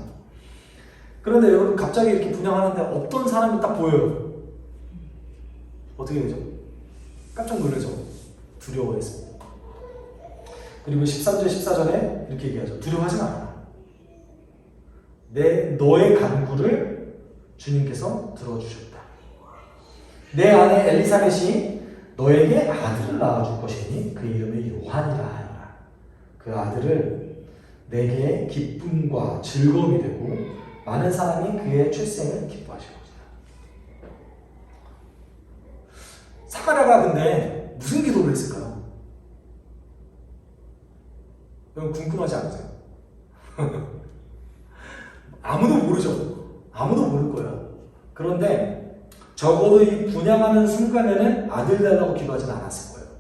그런데 여러분 갑자기 이렇게 분양하는데 어떤 사람이 딱 보여요. 어떻게 되죠? 깜짝 놀라죠. 두려워했습니다. 그리고 13절 14절에 이렇게 얘기하죠. 두려워하지 마라. 너의 간구를 주님께서 들어주셨다. 내 아내 엘리사벳이 너에게 아들을 낳아줄 것이니 그 이름을 요한이라 하여라. 그 아들을 내게 기쁨과 즐거움이 되고 많은 사람이 그의 출생을 기뻐하실 것이다. 사가랴가 근데 무슨 기도를 했을까요? 여러분 궁금하지 않으세요? 아무도 모르죠. 아무도 모를 거예요. 그런데 적어도 이 분양하는 순간에는 아들 달라고 기도하지는 않았을 거예요.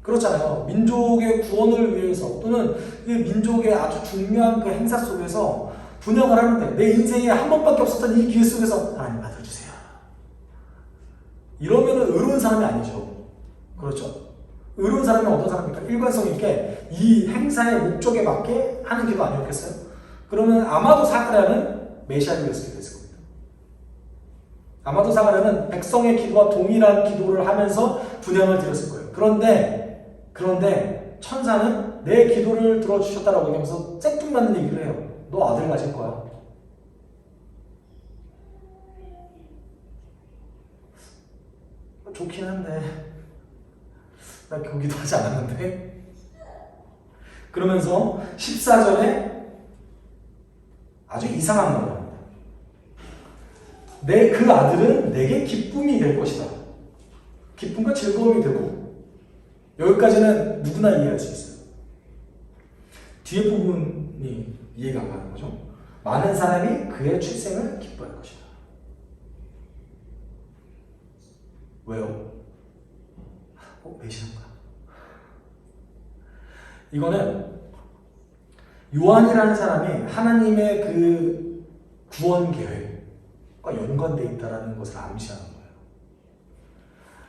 그렇잖아요. 민족의 구원을 위해서 또는 이 민족의 아주 중요한 그 행사 속에서 분양을 하는데 내 인생에 한 번밖에 없었던 이 기회 속에서 하나님 아들 주세요. 이러면은 의로운 사람이 아니죠. 그렇죠? 의로운 사람이 어떤 사람입니까? 일관성 있게 이 행사의 목적에 맞게 하는 기도 아니었겠어요? 그러면 아마도 사가랴는 메시아를 위해서 기도했을 겁니다. 아마도 사가랴는 백성의 기도와 동일한 기도를 하면서 분향을 드렸을 거예요. 그런데 천사는 내 기도를 들어주셨다라고 얘기하면서 쌩뚱맞는 얘기를 해요. 너 아들 가질 거야. 좋긴 한데 나 그 기도하지 않았는데. 그러면서 14절에 아주 이상한 말을 합니다. 그 아들은 내게 기쁨이 될 것이다. 기쁨과 즐거움이 되고, 여기까지는 누구나 이해할 수 있어요. 뒤에 부분이 이해가 안 가는 거죠. 많은 사람이 그의 출생을 기뻐할 것이다. 왜요? 메시아인가? 이거는 요한이라는 사람이 하나님의 그 구원 계획과 연관되어 있다는 것을 암시하는 거예요.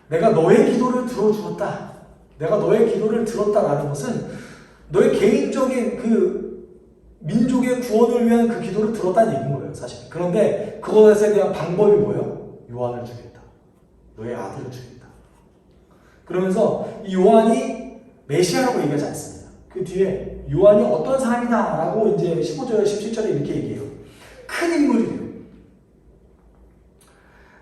내가 너의 기도를 들어주었다. 내가 너의 기도를 들었다라는 것은 너의 개인적인 그 민족의 구원을 위한 그 기도를 들었다는 얘기인 거예요, 사실. 그런데 그것에 대한 방법이 뭐예요? 요한을 주겠다. 너의 아들을 주겠다. 그러면서 이 요한이 메시아라고 얘기하지 않습니다. 그 뒤에 요한이 어떤 사람이다 라고 이제 15절, 17절에 이렇게 얘기해요. 큰 인물이래요.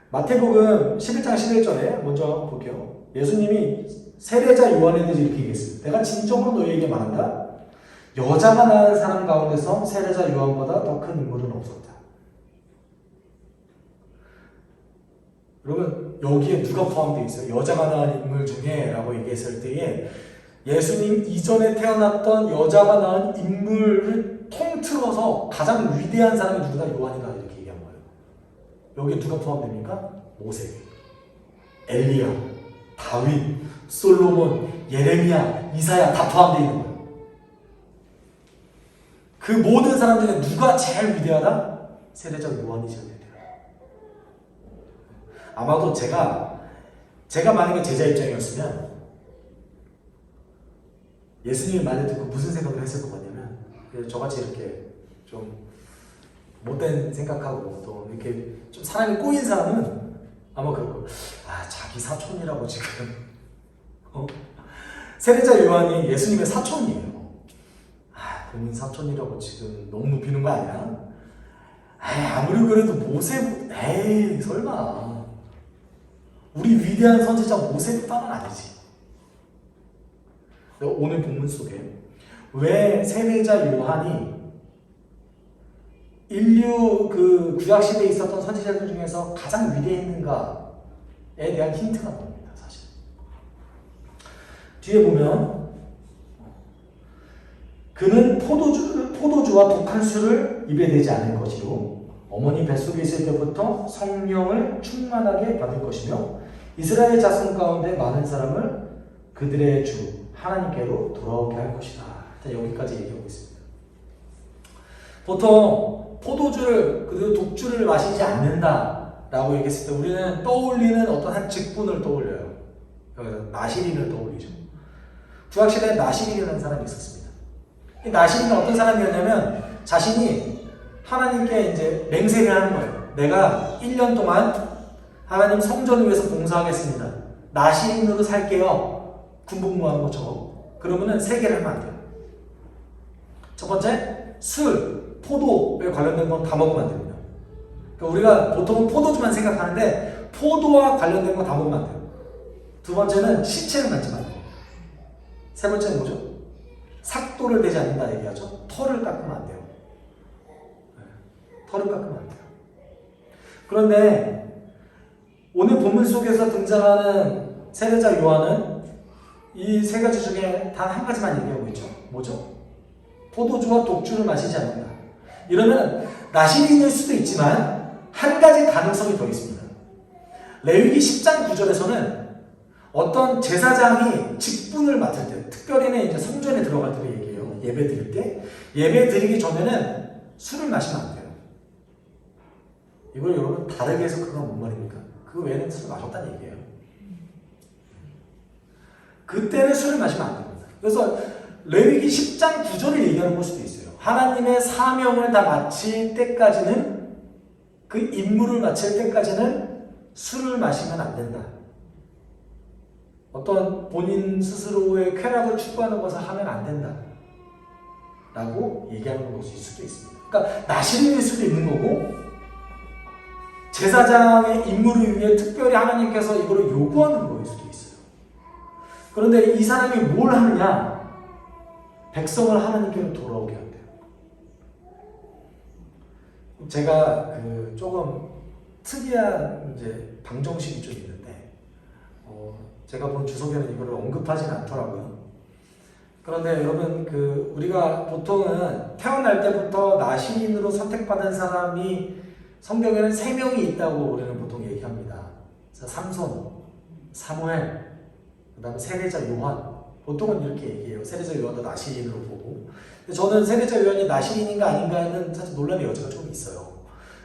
마태복음 11장 11절에 먼저 볼게요. 예수님이 세례자 요한에 대해서 이렇게 얘기했어요. 내가 진정으로 너희에게 말한다. 여자가 낳은 사람 가운데서 세례자 요한보다 더 큰 인물은 없었다. 여러분 여기에 누가 포함되어 있어요? 여자가 낳은 인물 중에 라고 얘기했을 때에 예수님 이전에 태어났던 여자가 낳은 인물을 통틀어서 가장 위대한 사람이 누구다? 요한이다 이렇게 얘기한 거예요. 여기에 누가 포함됩니까? 모세, 엘리야, 다윗, 솔로몬, 예레미야, 이사야 다 포함되어 있는 거예요. 그 모든 사람 중에 누가 제일 위대하다? 세례자 요한이 제일 위대하다. 아마도 제가 만약에 제자 입장이었으면 예수님의 말을 듣고 무슨 생각을 했을 것 같냐면 저같이 이렇게 좀 못된 생각하고 또 이렇게 좀 사람이 꼬인 사람은 아마 그럴 거예요. 자기 사촌이라고 지금 세례자 요한이 예수님의 사촌이에요. 본인 사촌이라고 지금 너무 높이는 거 아니야? 아무리 그래도 모세, 설마 우리 위대한 선지자 모세보다는 아니지. 오늘 본문 속에 왜 세례자 요한이 인류 그 구약 시대에 있었던 선지자들 중에서 가장 위대했는가에 대한 힌트가 나옵니다. 사실 뒤에 보면 그는 포도주와 독한 술을 입에 대지 않을 것이요 어머니 뱃속에 있을 때부터 성령을 충만하게 받을 것이며 이스라엘 자손 가운데 많은 사람을 그들의 주 하나님께로 돌아오게 할 것이다. 여기까지 얘기하고 있습니다. 보통 포도주를 그리고 독주를 마시지 않는다라고 얘기했을 때 우리는 떠올리는 어떤 한 직분을 떠올려요. 여기서 나시린을 떠올리죠. 구약시대에 나시린이라는 사람이 있었습니다. 이 나시린은 어떤 사람이었냐면 자신이 하나님께 이제 맹세를 하는 거예요. 내가 1년 동안 하나님 성전을 위해서 봉사하겠습니다. 나시린으로 살게요. 군복무하는 것처럼. 그러면은 3개를 하면 안 돼요. 첫 번째, 술, 포도에 관련된 건 다 먹으면 안 됩니다. 그러니까 우리가 보통은 포도주만 생각하는데 포도와 관련된 건 다 먹으면 안 돼요. 두 번째는 신체를 만지면 안 돼요. 세 번째는 뭐죠? 삭도를 대지 않는다 얘기하죠. 털을 깎으면 안 돼요. 털을 깎으면 안 돼요. 그런데 오늘 본문 속에서 등장하는 세례자 요한은 이 3가지 중에 단 한 가지만 얘기하고 있죠. 뭐죠? 포도주와 독주를 마시지 않는다. 이러면 나시린일 수도 있지만 한 가지 가능성이 더 있습니다. 레위기 10장 9절에서는 어떤 제사장이 직분을 맡을 때, 특별히는 이제 성전에 들어갈 때 얘기해요. 예배 드릴 때. 예배 드리기 전에는 술을 마시면 안 돼요. 이걸 여러분 다르게 해석하면 뭔 말입니까? 그 외에는 술을 마셨다는 얘기예요. 그때는 술을 마시면 안 됩니다. 그래서 레위기 10장 9절을 얘기하는 걸 수도 있어요. 하나님의 사명을 다 마칠 때까지는, 그 임무를 마칠 때까지는 술을 마시면 안 된다. 어떤 본인 스스로의 쾌락을 추구하는 것을 하면 안 된다. 라고 얘기하는 것일 수도 있습니다. 그러니까 나시린일 수도 있는 거고, 제사장의 임무를 위해 특별히 하나님께서 이거를 요구하는 거일 수도 있어요. 그런데 이 사람이 뭘 하느냐? 백성을 하나님께로 돌아오게 한대요. 제가 조금 특이한 이제 방정식이 좀 있는데, 제가 본 주석에는 이거를 언급하지는 않더라고요. 그런데 여러분, 우리가 보통은 태어날 때부터 나시린으로 선택받은 사람이 성경에는 3명이 있다고 우리는 보통 얘기합니다. 삼손, 사무엘, 그 다음에 세례자 요한. 보통은 이렇게 얘기해요. 세례자 요한도 나시린으로 보고. 근데 저는 세례자 요한이 나시린인가 아닌가는 사실 논란의 여지가 좀 있어요.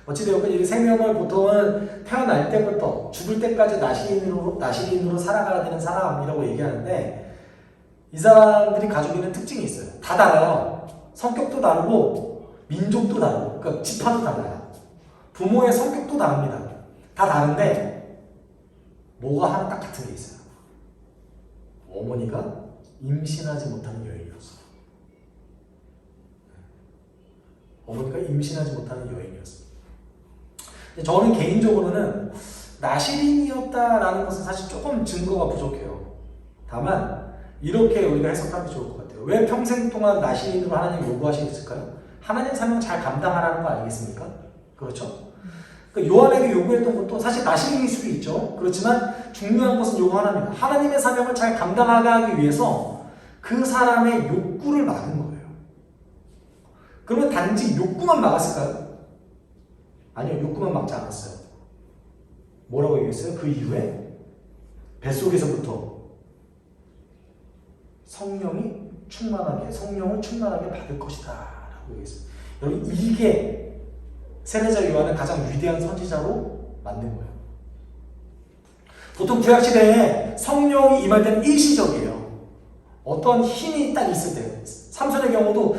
어찌되었건 이 3명을 보통은 태어날 때부터 죽을 때까지 나시린으로 살아가야 되는 사람이라고 얘기하는데, 이 사람들이 가지고 있는 특징이 있어요. 다 달라요. 성격도 다르고 민족도 다르고, 그러니까 지파도 달라요. 부모의 성격도 다릅니다. 다 다른데 뭐가 하나 딱 같은 게 있어요. 어머니가 임신하지 못하는 여인이었어요. 어머니가 임신하지 못하는 여인이었어요. 저는 개인적으로는 나시린이었다라는 것은 사실 조금 증거가 부족해요. 다만 이렇게 우리가 해석하면 좋을 것 같아요. 왜 평생 동안 나시린으로 하나님 요구하셨을까요? 하나님 사명 잘 감당하라는 거 아니겠습니까? 그렇죠? 그러니까 요한에게 요구했던 것도 사실 나시린일 수도 있죠. 그렇지만 중요한 것은 요거 하나입니다. 하나님의 사명을 잘 감당하게 하기 위해서 그 사람의 욕구를 막은 거예요. 그러면 단지 욕구만 막았을까요? 아니요, 욕구만 막지 않았어요. 뭐라고 얘기했어요? 그 이후에 뱃속에서부터 성령을 충만하게 받을 것이다 라고 얘기했어요. 여러분, 이게 세례자 요한을 가장 위대한 선지자로 만든 거예요. 보통 구약시대에 성령이 임할 때는 일시적이에요. 어떤 힘이 딱 있을 때, 삼손의 경우도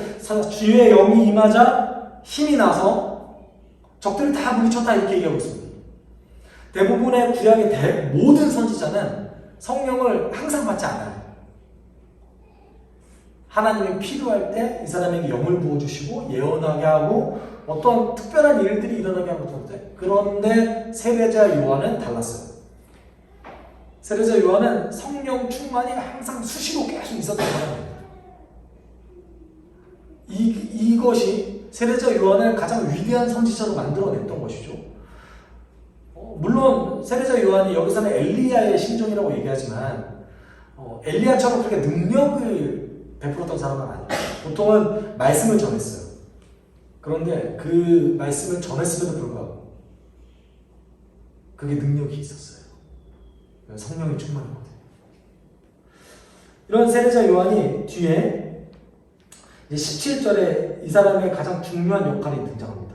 주의 영이 임하자 힘이 나서 적들을 다 물리쳤다 이렇게 얘기하고 있습니다. 대부분의 구약의 모든 선지자는 성령을 항상 받지 않아요. 하나님이 필요할 때 이 사람에게 영을 부어주시고 예언하게 하고 어떤 특별한 일들이 일어나게 하고 그런데 세례자 요한은 달랐어요. 세례자 요한은 성령 충만이 항상 수시로 계속 있었던 사람입니다. 이것이 세례자 요한을 가장 위대한 선지자로 만들어냈던 것이죠. 물론 세례자 요한이 여기서는 엘리야의 심정이라고 얘기하지만 엘리야처럼 그렇게 능력을 베풀었던 사람은 아니에요. 보통은 말씀을 전했어요. 그런데 그 말씀을 전했음에도 불구하고 그게 능력이 있었어요. 성령이 충만하거든요. 이런 세례자 요한이 뒤에 17절에 이 사람의 가장 중요한 역할이 등장합니다.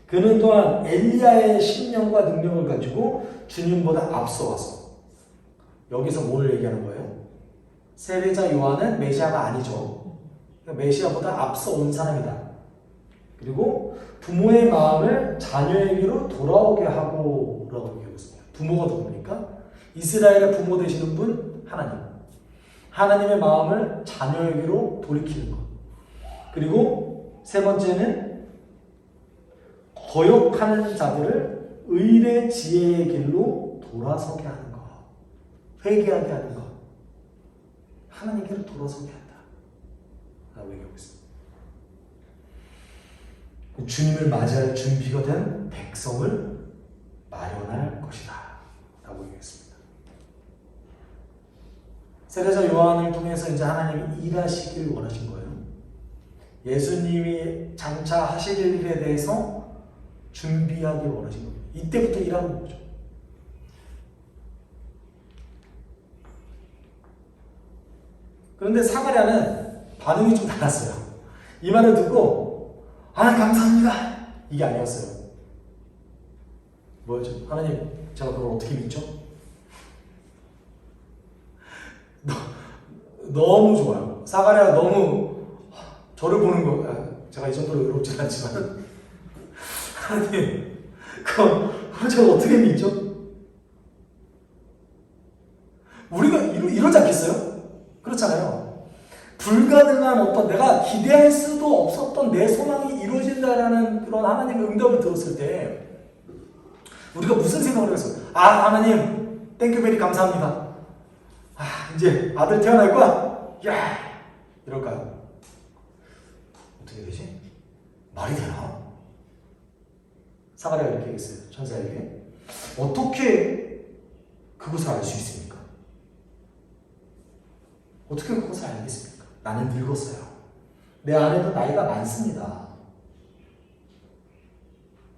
그는 또한 엘리야의 신령과 능력을 가지고 주님보다 앞서와서, 여기서 뭘 얘기하는 거예요? 세례자 요한은 메시아가 아니죠. 메시아보다 앞서 온 사람이다. 그리고 부모의 마음을 자녀에게로 돌아오게 하고 라고 얘기하고 있습니다. 부모가 누굽니까? 이스라엘의 부모 되시는 분 하나님. 하나님의 마음을 자녀에게로 돌이키는 것. 그리고 세 번째는 거역하는 자들을 의의 지혜의 길로 돌아서게 하는 것. 회개하게 하는 것. 하나님께로 돌아서게 한다 라고 얘기하고 있습니다. 주님을 맞이할 준비가 된 백성을 마련할 것이다 라고 얘기했습니다. 세례자 요한을 통해서 이제 하나님이 일하시길 원하신 거예요. 예수님이 장차 하실 일에 대해서 준비하길 원하신 거예요. 이때부터 일하는 거죠. 그런데 사가랴는 반응이 좀 달랐어요. 이 말을 듣고 하나님 감사합니다 이게 아니었어요. 뭐였죠? 하나님 제가 그걸 어떻게 믿죠? 너무 좋아요. 사가랴가 너무 저를 보는 거, 제가 이 정도로 의롭지 않지만 하나님 그걸 제가 어떻게 믿죠? 우리가 이러지 않겠어요? 그렇잖아요. 불가능한 어떤 내가 기대할 수도 없었던 내 소망이 이루어진다라는 그런 하나님의 응답을 들었을 때 우리가 무슨 생각을 했어요? 하나님 땡큐 베리 감사합니다. 이제 아들 태어날 거야? 야 이럴까요? 어떻게 되지? 말이 되나? 사가랴가 이렇게 얘기했어요. 천사에게. 어떻게 그것을 알 수 있습니까? 어떻게 그것을 알겠습니까? 나는 늙었어요. 내 아내도 나이가 많습니다.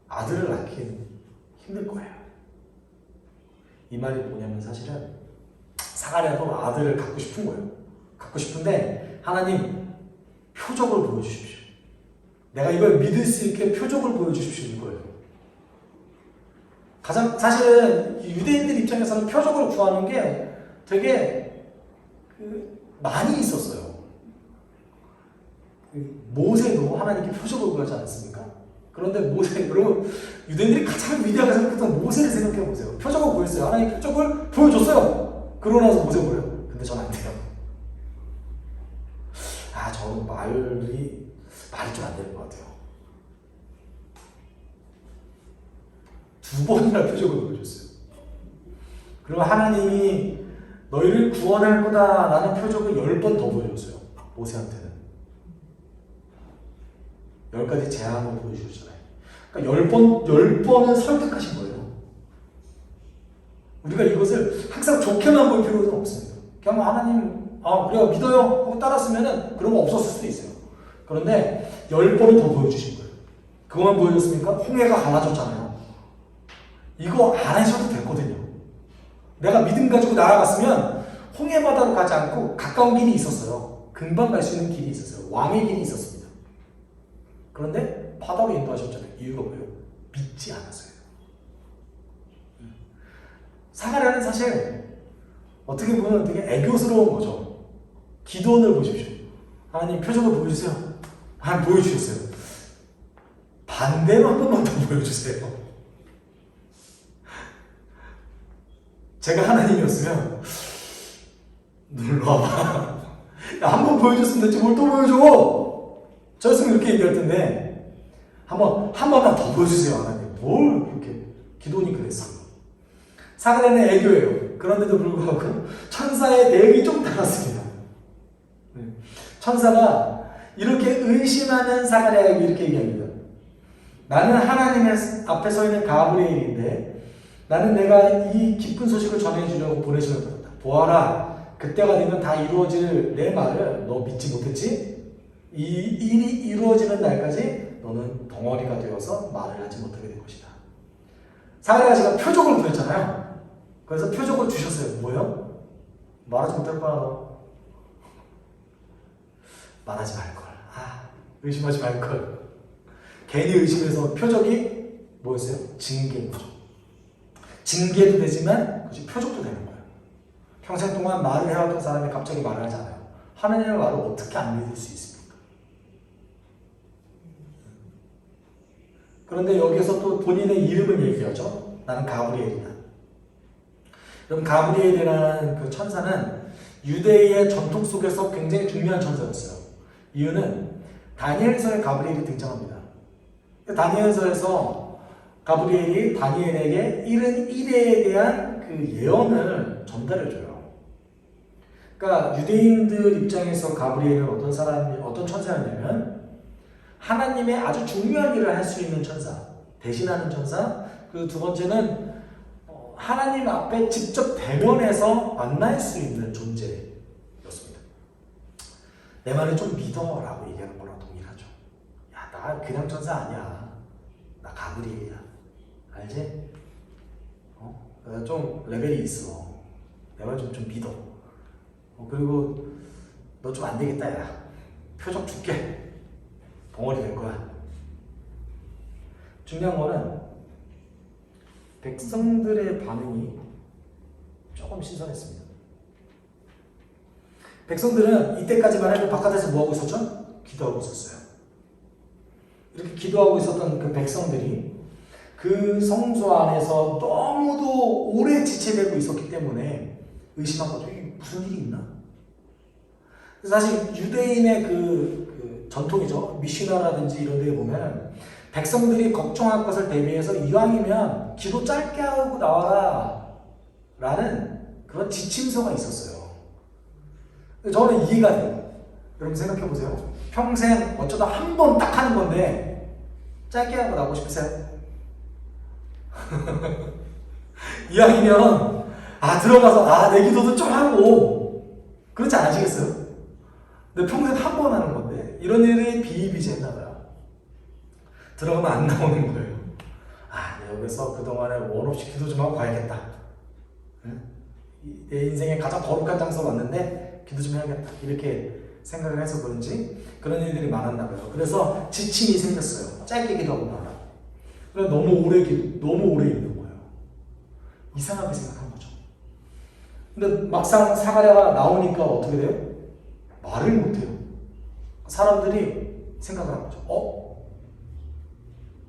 아들을 낳기는 힘들 거예요. 이 말이 뭐냐면 사실은 사가랴도 아들을 갖고 싶은 거예요. 갖고 싶은데 하나님 표적을 보여주십시오. 내가 이걸 믿을 수 있게 표적을 보여주십시오. 이거예요. 가장 사실은 유대인들 입장에서는 표적을 구하는 게 되게 많이 있었어요. 모세도 하나님께 표적을 구하지 않았습니까? 그런데 모세, 여러분 유대인들이 가장 위대하게 생각했던 모세를 생각해 보세요. 표적을 보였어요. 하나님 표적을 보여줬어요. 그러고 나서 모세 뭐래요? 근데 전 안 돼요. 저는 말이 좀 안 되는 것 같아요. 2번이나 표적을 보여줬어요. 그리고 하나님이 너희를 구원할 거다라는 표적을 10번 더 보여줬어요. 모세한테는. 10가지 재앙을 보여주셨잖아요. 그러니까 10번은 설득하신 거예요. 우리가 이것을 항상 좋게만 볼 필요는 없습니다. 그냥 하나님, 그래요, 믿어요 하고 따랐으면은 그런 거 없었을 수도 있어요. 그런데 10번은 더 보여주신 거예요. 그것만 보여줬습니까? 홍해가 갈라졌잖아요. 이거 안 하셔도 됐거든요. 내가 믿음 가지고 나아갔으면 홍해바다로 가지 않고 가까운 길이 있었어요. 금방 갈 수 있는 길이 있었어요. 왕의 길이 있었습니다. 그런데 바다로 인도하셨잖아요. 이유가 뭐예요? 믿지 않았어요. 사가랴는 사실 어떻게 보면 되게 애교스러운 거죠. 기도원을 보십시오. 하나님 표적을 보여주세요. 하나님 보여주셨어요. 반대로 한 번만 더 보여주세요. 제가 하나님이었으면 놀러와봐. 한 번 보여줬으면 됐지 뭘 또 보여줘. 저였으면 이렇게 얘기할 텐데 한 번만 더 보여주세요. 하나님. 뭘 그렇게 기도원이 그랬어요. 사가랴는 애교예요. 그런데도 불구하고 천사의 대응이 좀 달랐습니다. 천사가 이렇게 의심하는 사가랴에게 이렇게 얘기합니다. 나는 하나님의 앞에 서 있는 가브리엘인데 나는 내가 이 기쁜 소식을 전해주려고 보내시는 거다. 보아라, 그때가 되면 다 이루어질 내 말을 너 믿지 못했지? 이 일이 이루어지는 날까지 너는 덩어리가 되어서 말을 하지 못하게 될 것이다. 사가랴가 제가 표적을 보였잖아요. 그래서 표적을 주셨어요. 뭐요? 말하지 못할 거야 너. 말하지 말걸. 의심하지 말걸. 괜히 의심해서 표적이 뭐였어요? 징계인 거죠. 징계도 되지만 그것이 표적도 되는 거예요. 평생 동안 말을 해왔던 사람이 갑자기 말을 하지 않아요. 하나님의 말을 어떻게 안 믿을 수 있습니까? 그런데 여기서 또 본인의 이름을 얘기하죠. 나는 가브리엘이다. 여러분, 가브리엘이라는 그 천사는 유대의 전통 속에서 굉장히 중요한 천사였어요. 이유는 다니엘서에 가브리엘이 등장합니다. 다니엘서에서 가브리엘이 다니엘에게 이른 이래에 대한 그 예언을 전달해줘요. 그러니까 유대인들 입장에서 가브리엘은 어떤 천사였냐면 하나님의 아주 중요한 일을 할 수 있는 천사, 대신하는 천사. 그리고 두 번째는 하나님 앞에 직접 대면해서 만날 수 있는 존재였습니다. 내 말을 좀 믿어라고 얘기하는 거랑 동일하죠. 야, 나 그냥 천사 아니야. 나 가브리엘이야. 알지? 좀 레벨이 있어. 내 말 좀 믿어. 그리고 너 좀 안 되겠다, 야. 표적 줄게. 덩어리 될 거야. 중요한 거는 백성들의 반응이 조금 신선했습니다. 백성들은 이때까지만 해도 바깥에서 뭐하고 있었죠? 기도하고 있었어요. 이렇게 기도하고 있었던 그 백성들이 그 성소 안에서 너무도 오래 지체되고 있었기 때문에 의심한 거죠. 이게 무슨 일이 있나? 사실 유대인의 그 전통이죠. 미시나라든지 이런 데에 보면 백성들이 걱정할 것을 대비해서 이왕이면 기도 짧게 하고 나와라 라는 그런 지침서가 있었어요. 저는 이해가 돼요. 여러분 생각해 보세요. 평생 어쩌다 한 번 딱 하는 건데 짧게 하고 나오고 싶으세요? 이왕이면 들어가서 내 기도도 좀 하고 그렇지 않으시겠어요? 근데 평생 한 번 하는 건데 이런 일이 비일비재했나 봐요. 들어가면 안 나오는 거예요. 여기서 그동안에 원 없이 기도 좀 하고 가야겠다. 내 인생의 가장 거룩한 장소로 왔는데 기도 좀 해야겠다. 이렇게 생각을 해서 그런지 그런 일들이 많았나 봐요. 그래서 지침이 생겼어요. 짧게 기도하고 나라. 그래서 너무 오래 있는 거예요. 이상하게 생각한 거죠. 근데 막상 사가랴가 나오니까 어떻게 돼요? 말을 못해요. 사람들이 생각을 한 거죠.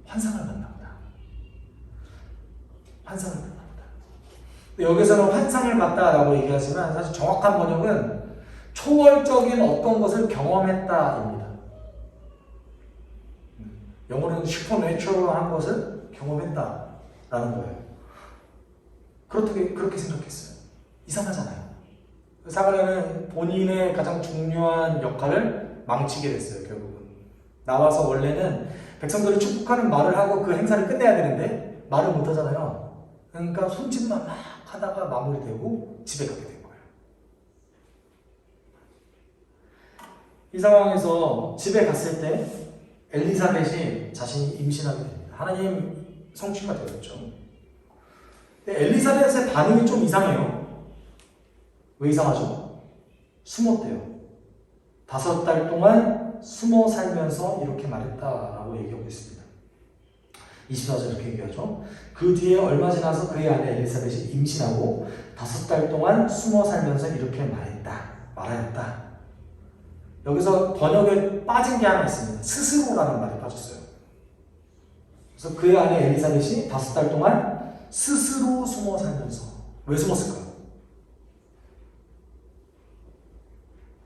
환상을 봤나 보다. 환상을 봤나 보다. 여기서는 환상을 봤다라고 얘기하지만 사실 정확한 번역은 초월적인 어떤 것을 경험했다입니다. 영어로는 슈퍼내추럴한 것을 경험했다라는 거예요. 그렇게 생각했어요. 이상하잖아요. 사가랴는 본인의 가장 중요한 역할을 망치게 됐어요. 결국은 나와서 원래는 백성들을 축복하는 말을 하고 그 행사를 끝내야 되는데 말을 못하잖아요. 그러니까 손짓만 막 하다가 마무리되고 집에 가게 된 거예요. 이 상황에서 집에 갔을 때 엘리사벳이 자신이 임신하게 됩니다. 하나님 성취가 되었죠. 근데 엘리사벳의 반응이 좀 이상해요. 왜 이상하죠? 숨었대요. 5달 동안 숨어 살면서 이렇게 말했다라고 얘기하고 있습니다. 24절 이렇게 얘기하죠. 그 뒤에 얼마 지나서 그의 아내 엘리사벳이 임신하고 5달 동안 숨어 살면서 이렇게 말하였다. 여기서 번역에 빠진 게 하나 있습니다. 스스로라는 말이 빠졌어요. 그래서 그의 아내 엘리사벳이 5달 동안 스스로 숨어 살면서. 왜 숨었을까요?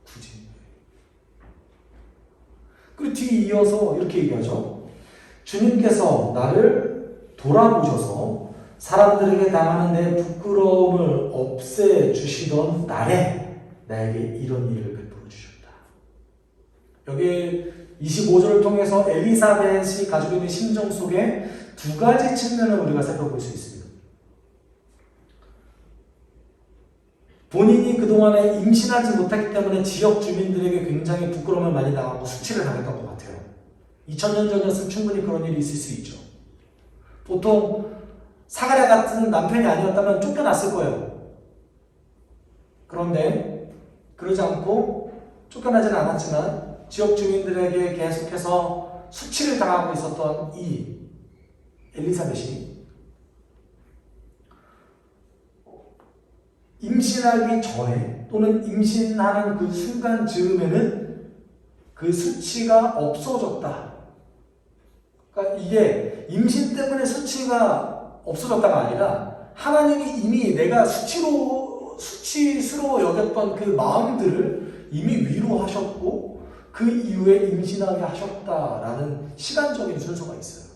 굳이. 그리고 뒤이어서 이렇게 얘기하죠. 주님께서 나를 돌아보셔서 사람들에게 당하는 내 부끄러움을 없애주시던 날에 나에게 이런 일을 베풀어 주셨다. 여기 25절을 통해서 엘리사벳이 가지고 있는 심정 속에 2가지 측면을 우리가 살펴볼 수 있습니다. 본인이 그동안에 임신하지 못했기 때문에 지역 주민들에게 굉장히 부끄러움을 많이 당하고 수치를 당했던 것 같아요. 2000년 전이었으면 충분히 그런 일이 있을 수 있죠. 보통 사가랴 같은 남편이 아니었다면 쫓겨났을 거예요. 그런데 그러지 않고 쫓겨나지는 않았지만 지역 주민들에게 계속해서 수치를 당하고 있었던 이 엘리사벳이 임신하기 전에 또는 임신하는 그 순간 즈음에는 그 수치가 없어졌다. 그러니까 이게 임신 때문에 수치가 없어졌다가 아니라 하나님이 이미 내가 수치스러워 여겼던 그 마음들을 이미 위로하셨고 그 이후에 임신하게 하셨다라는 시간적인 순서가 있어요.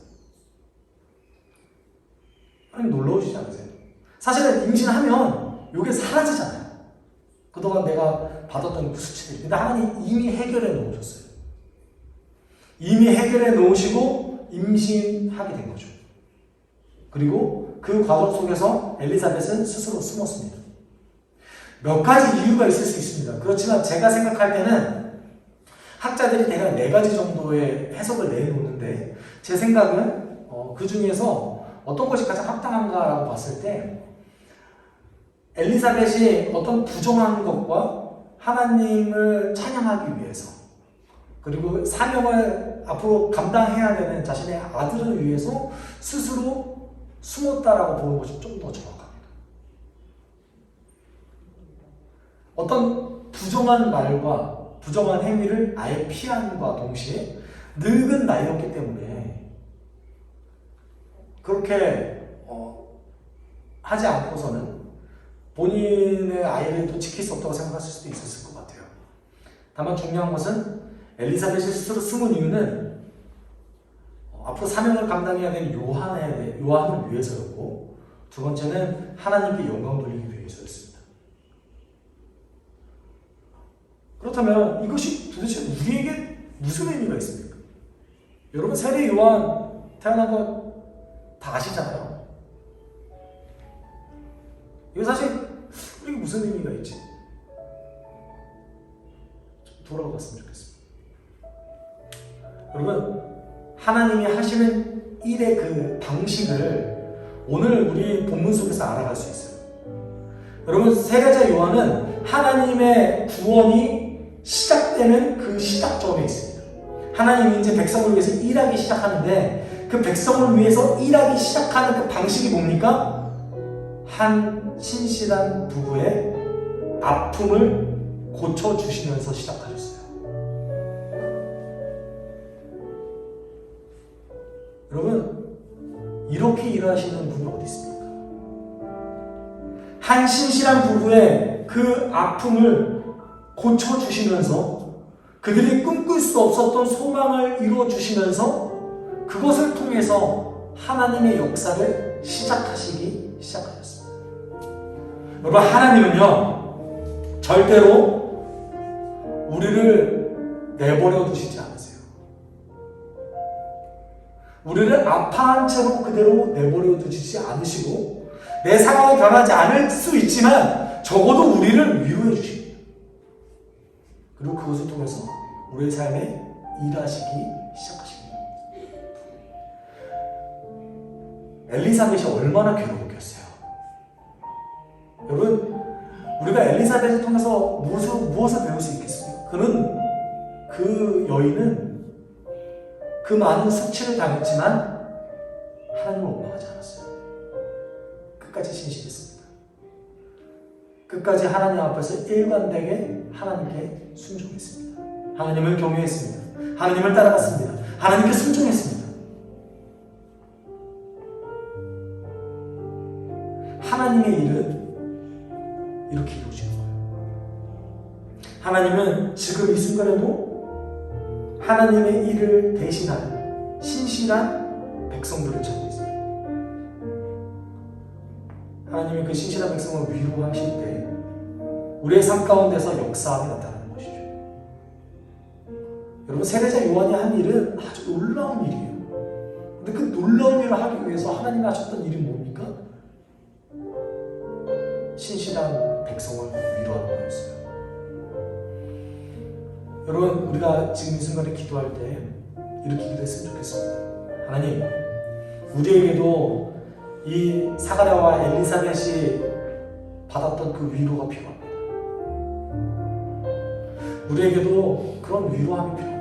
아니 놀라우시지 않으세요? 사실은 임신하면 이게 사라지잖아요. 그동안 내가 받았던 그 수치들. 근데 하나님 이미 해결해 놓으셨어요. 이미 해결해 놓으시고 임신하게 된 거죠. 그리고 그 과정 속에서 엘리사벳은 스스로 숨었습니다. 몇 가지 이유가 있을 수 있습니다. 그렇지만 제가 생각할 때는 학자들이 대략 4가지 정도의 해석을 내놓는데 제 생각은 그 중에서 어떤 것이 가장 합당한가라고 봤을 때 엘리사벳이 어떤 부정한 것과 하나님을 찬양하기 위해서 그리고 사명을 앞으로 감당해야 되는 자신의 아들을 위해서 스스로 숨었다라고 보는 것이 좀 더 정확합니다. 어떤 부정한 말과 부정한 행위를 아예 피함과 동시에 늙은 나이였기 때문에 그렇게 하지 않고서는 본인의 아이를 또 지킬 수 없다고 생각하실 수도 있었을 것 같아요. 다만 중요한 것은 엘리사벳이 스스로 숨은 이유는 앞으로 사명을 감당해야 되는 요한을 위해서였고, 두 번째는 하나님께 영광 돌리기 위해서였습니다. 그렇다면 이것이 도대체 우리에게 무슨 의미가 있습니까? 여러분 세례 요한 태어난 거 다 아시잖아요. 이거 사실 우리에게 무슨 의미가 있지? 좀 돌아봤으면 좋겠습니다. 여러분 하나님이 하시는 일의 그 방식을 오늘 우리 본문 속에서 알아갈 수 있어요. 여러분 세례자 요한은 하나님의 구원이 시작되는 그 시작점에 있습니다. 하나님이 이제 백성을 위해서 일하기 시작하는데 그 백성을 위해서 일하기 시작하는 그 방식이 뭡니까? 한 신실한 부부의 아픔을 고쳐주시면서 시작하셨어요. 여러분 이렇게 일하시는 분이 어디 있습니까? 한 신실한 부부의 그 아픔을 고쳐주시면서 그들이 꿈꿀 수 없었던 소망을 이루어주시면서 그것을 통해서 하나님의 역사를 시작하셨습니다. 여러분 하나님은요 절대로 우리를 내버려 두시지 않으세요. 우리를 아파한 채로 그대로 내버려 두시지 않으시고 내 상황이 변하지 않을 수 있지만 적어도 우리를 위로해 주십니다. 그리고 그것을 통해서 우리의 삶에 일하시기 시작하십니다. 엘리사벳이 얼마나 괴로웠겠어요. 여러분, 우리가 엘리사벳을 통해서 무엇을 배울 수 있겠습니까? 그 여인은 그 많은 수치를 당했지만 하나님을 원망하지 않았어요. 끝까지 신실했습니다. 끝까지 하나님 앞에서 일관되게 하나님께 순종했습니다. 하나님을 경외했습니다. 하나님을 따라갔습니다. 하나님께 순종했습니다. 하나님의 일은 이렇게 이루어지는 거예요. 하나님은 지금 이 순간에도 하나님의 일을 대신할 신실한 백성들을 찾고 있습니다. 하나님이 그 신실한 백성을 위로하실 때 우리의 삶 가운데서 역사함이 나타나는 것이죠. 여러분, 세례자 요한이 한 일은 아주 놀라운 일이에요. 근데 그 놀라운 일을 하기 위해서 하나님이 하셨던 일이 뭡니까? 신실한 백성을 위로하는 거였어요. 여러분, 우리가 지금 이 순간에 기도할 때 이렇게 기도했으면 좋겠습니다. 하나님, 우리에게도 이 사가랴와 엘리사벳이 받았던 그 위로가 필요합니다. 우리에게도 그런 위로함이 필요합니다.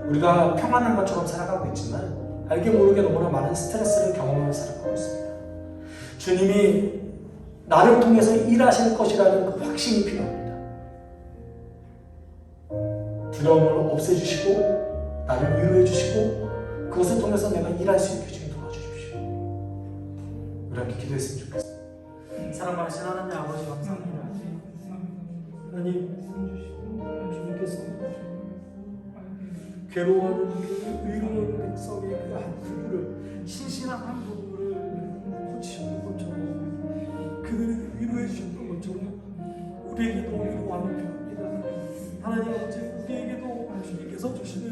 우리가 평안한 것처럼 살아가고 있지만 알게 모르게 너무나 많은 스트레스를 경험하며 살아가고 있습니다. 주님이 나를 통해서 일하실 것이라는 그 확신이 필요합니다. 두려움을 없애주시고 나를 위로해 주시고 그것을 통해서 내가 일할 수 있게 주님 도와주십시오. 우리 함께 기도했으면 좋겠습니다. 사랑 많으신 하나님 아버지 감사합니다. 하나님, 주님께서 괴로워하는 그 의로운 백성의 그 한 부부를, 신실한 한 부부를 고치셨던 것처럼, 그들을 위로해 주셨던 것처럼 우리에게도 위로함이 필요합니다. 하나님 아버지, 우리에게도 주님께서 주시는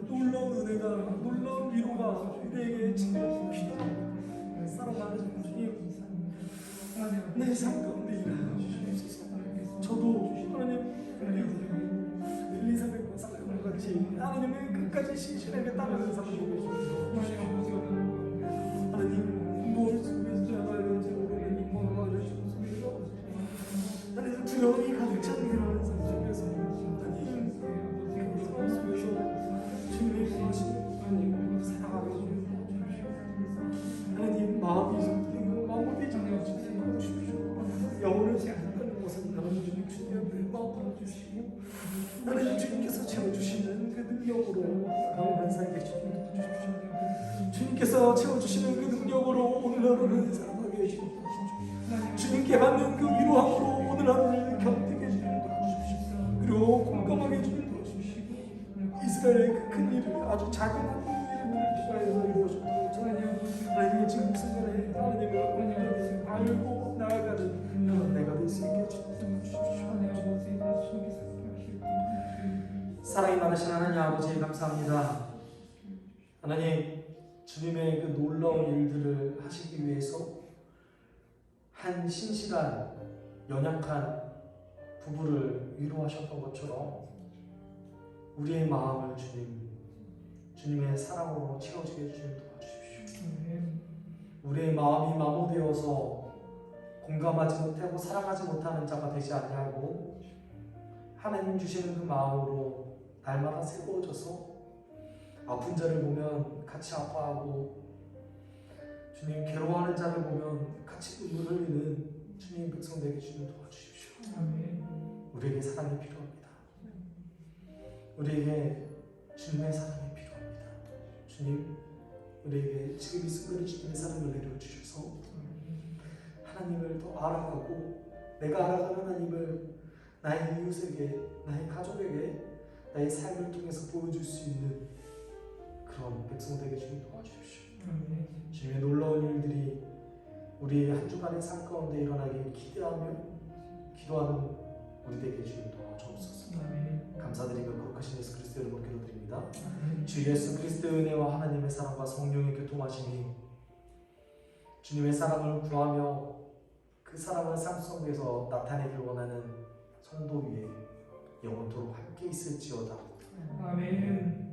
놀라운 은혜가, 놀라운 위로가 우리에게 지금 필요합니다. 사랑하는 주님, 내 삶 가운데 일하여 주시옵소서. 저도 하나님 엘리사벳과 사가랴와 같이 하나님의 끝까지 신실하게 따르는 삶을 보여주옵소서. 하나님, 무엇을 나가야 되는지 모르는 이모가 알려주옵소서. 하나님, 두려움이 가득 찬 그런 삶 속에서 하나님 그 상황 속에서 주님의 구하심을 살아가게 해주십시오. 하나님, 마음이 something 마음이 주십시오. 영혼을 생각하는 것은 하나님 주님 앞에 마음을 주시고 하나님 주님께서 채워주시는 그 능력으로 강한 살게 주님 도와주십시오. 주님께서 채워주시는 그 능력으로 오늘 하루를 살아가게 해주십시오. 주님께 받는 그 위로함으로 오늘 하루를 견디게 해주님 도와주십시오. 그리고 공감하게 해주님 도와주십시오. 이스라엘의 그 큰 일을, 아주 작은 일을 이스라엘에서 이루어줬던 하나님이 지금 순간에 하나님을 알고 나아가는 그런 내가 될 수 있게 해주십시오. 사랑이 많으신 하나님 아버지 감사합니다. 하나님, 주님의 그 놀라운 일들을 하시기 위해서 한 신실한 연약한 부부를 위로하셨던 것처럼 우리의 마음을 주님의 사랑으로 채워지게 해주시는 도와주십시오. 우리의 마음이 마모되어서 공감하지 못하고 사랑하지 못하는 자가 되지 아니하고 하나님 주시는 그 마음으로 날마다 새로워져서 아픈 자를 보면 같이 아파하고 주님 괴로워하는 자를 보면 같이 눈물을 흘리는 주님 백성 되게 주님 도와주십시오. 우리에게 사랑이 필요합니다. 우리에게 주님의 사랑이 필요합니다. 주님, 우리에게 지금 이 순간에 주님의 사랑을 내려주셔서 하나님을 더 알아가고 내가 알아가는 하나님을 나의 이웃에게, 나의 가족에게, 나의 삶을 통해서 보여줄 수 있는 그런 백성 되게 주님 도와주십시오. 주님의 놀라운 일들이 우리의 한 주간의 삶 가운데 일어나길 기대하며 기도하는 우리 되게 주님 도와주옵소서. 아멘. 감사드리며 거룩하신 예수 그리스도 이름으로 기도드립니다. 아멘. 주 예수 그리스도의 은혜와 하나님의 사랑과 성령의 교통하심이 주님의 사랑을 구하며 그 사랑을 삶 속에서 나타내길 원하는 성도 위에 영원토록 함께 있을지어다. 아멘.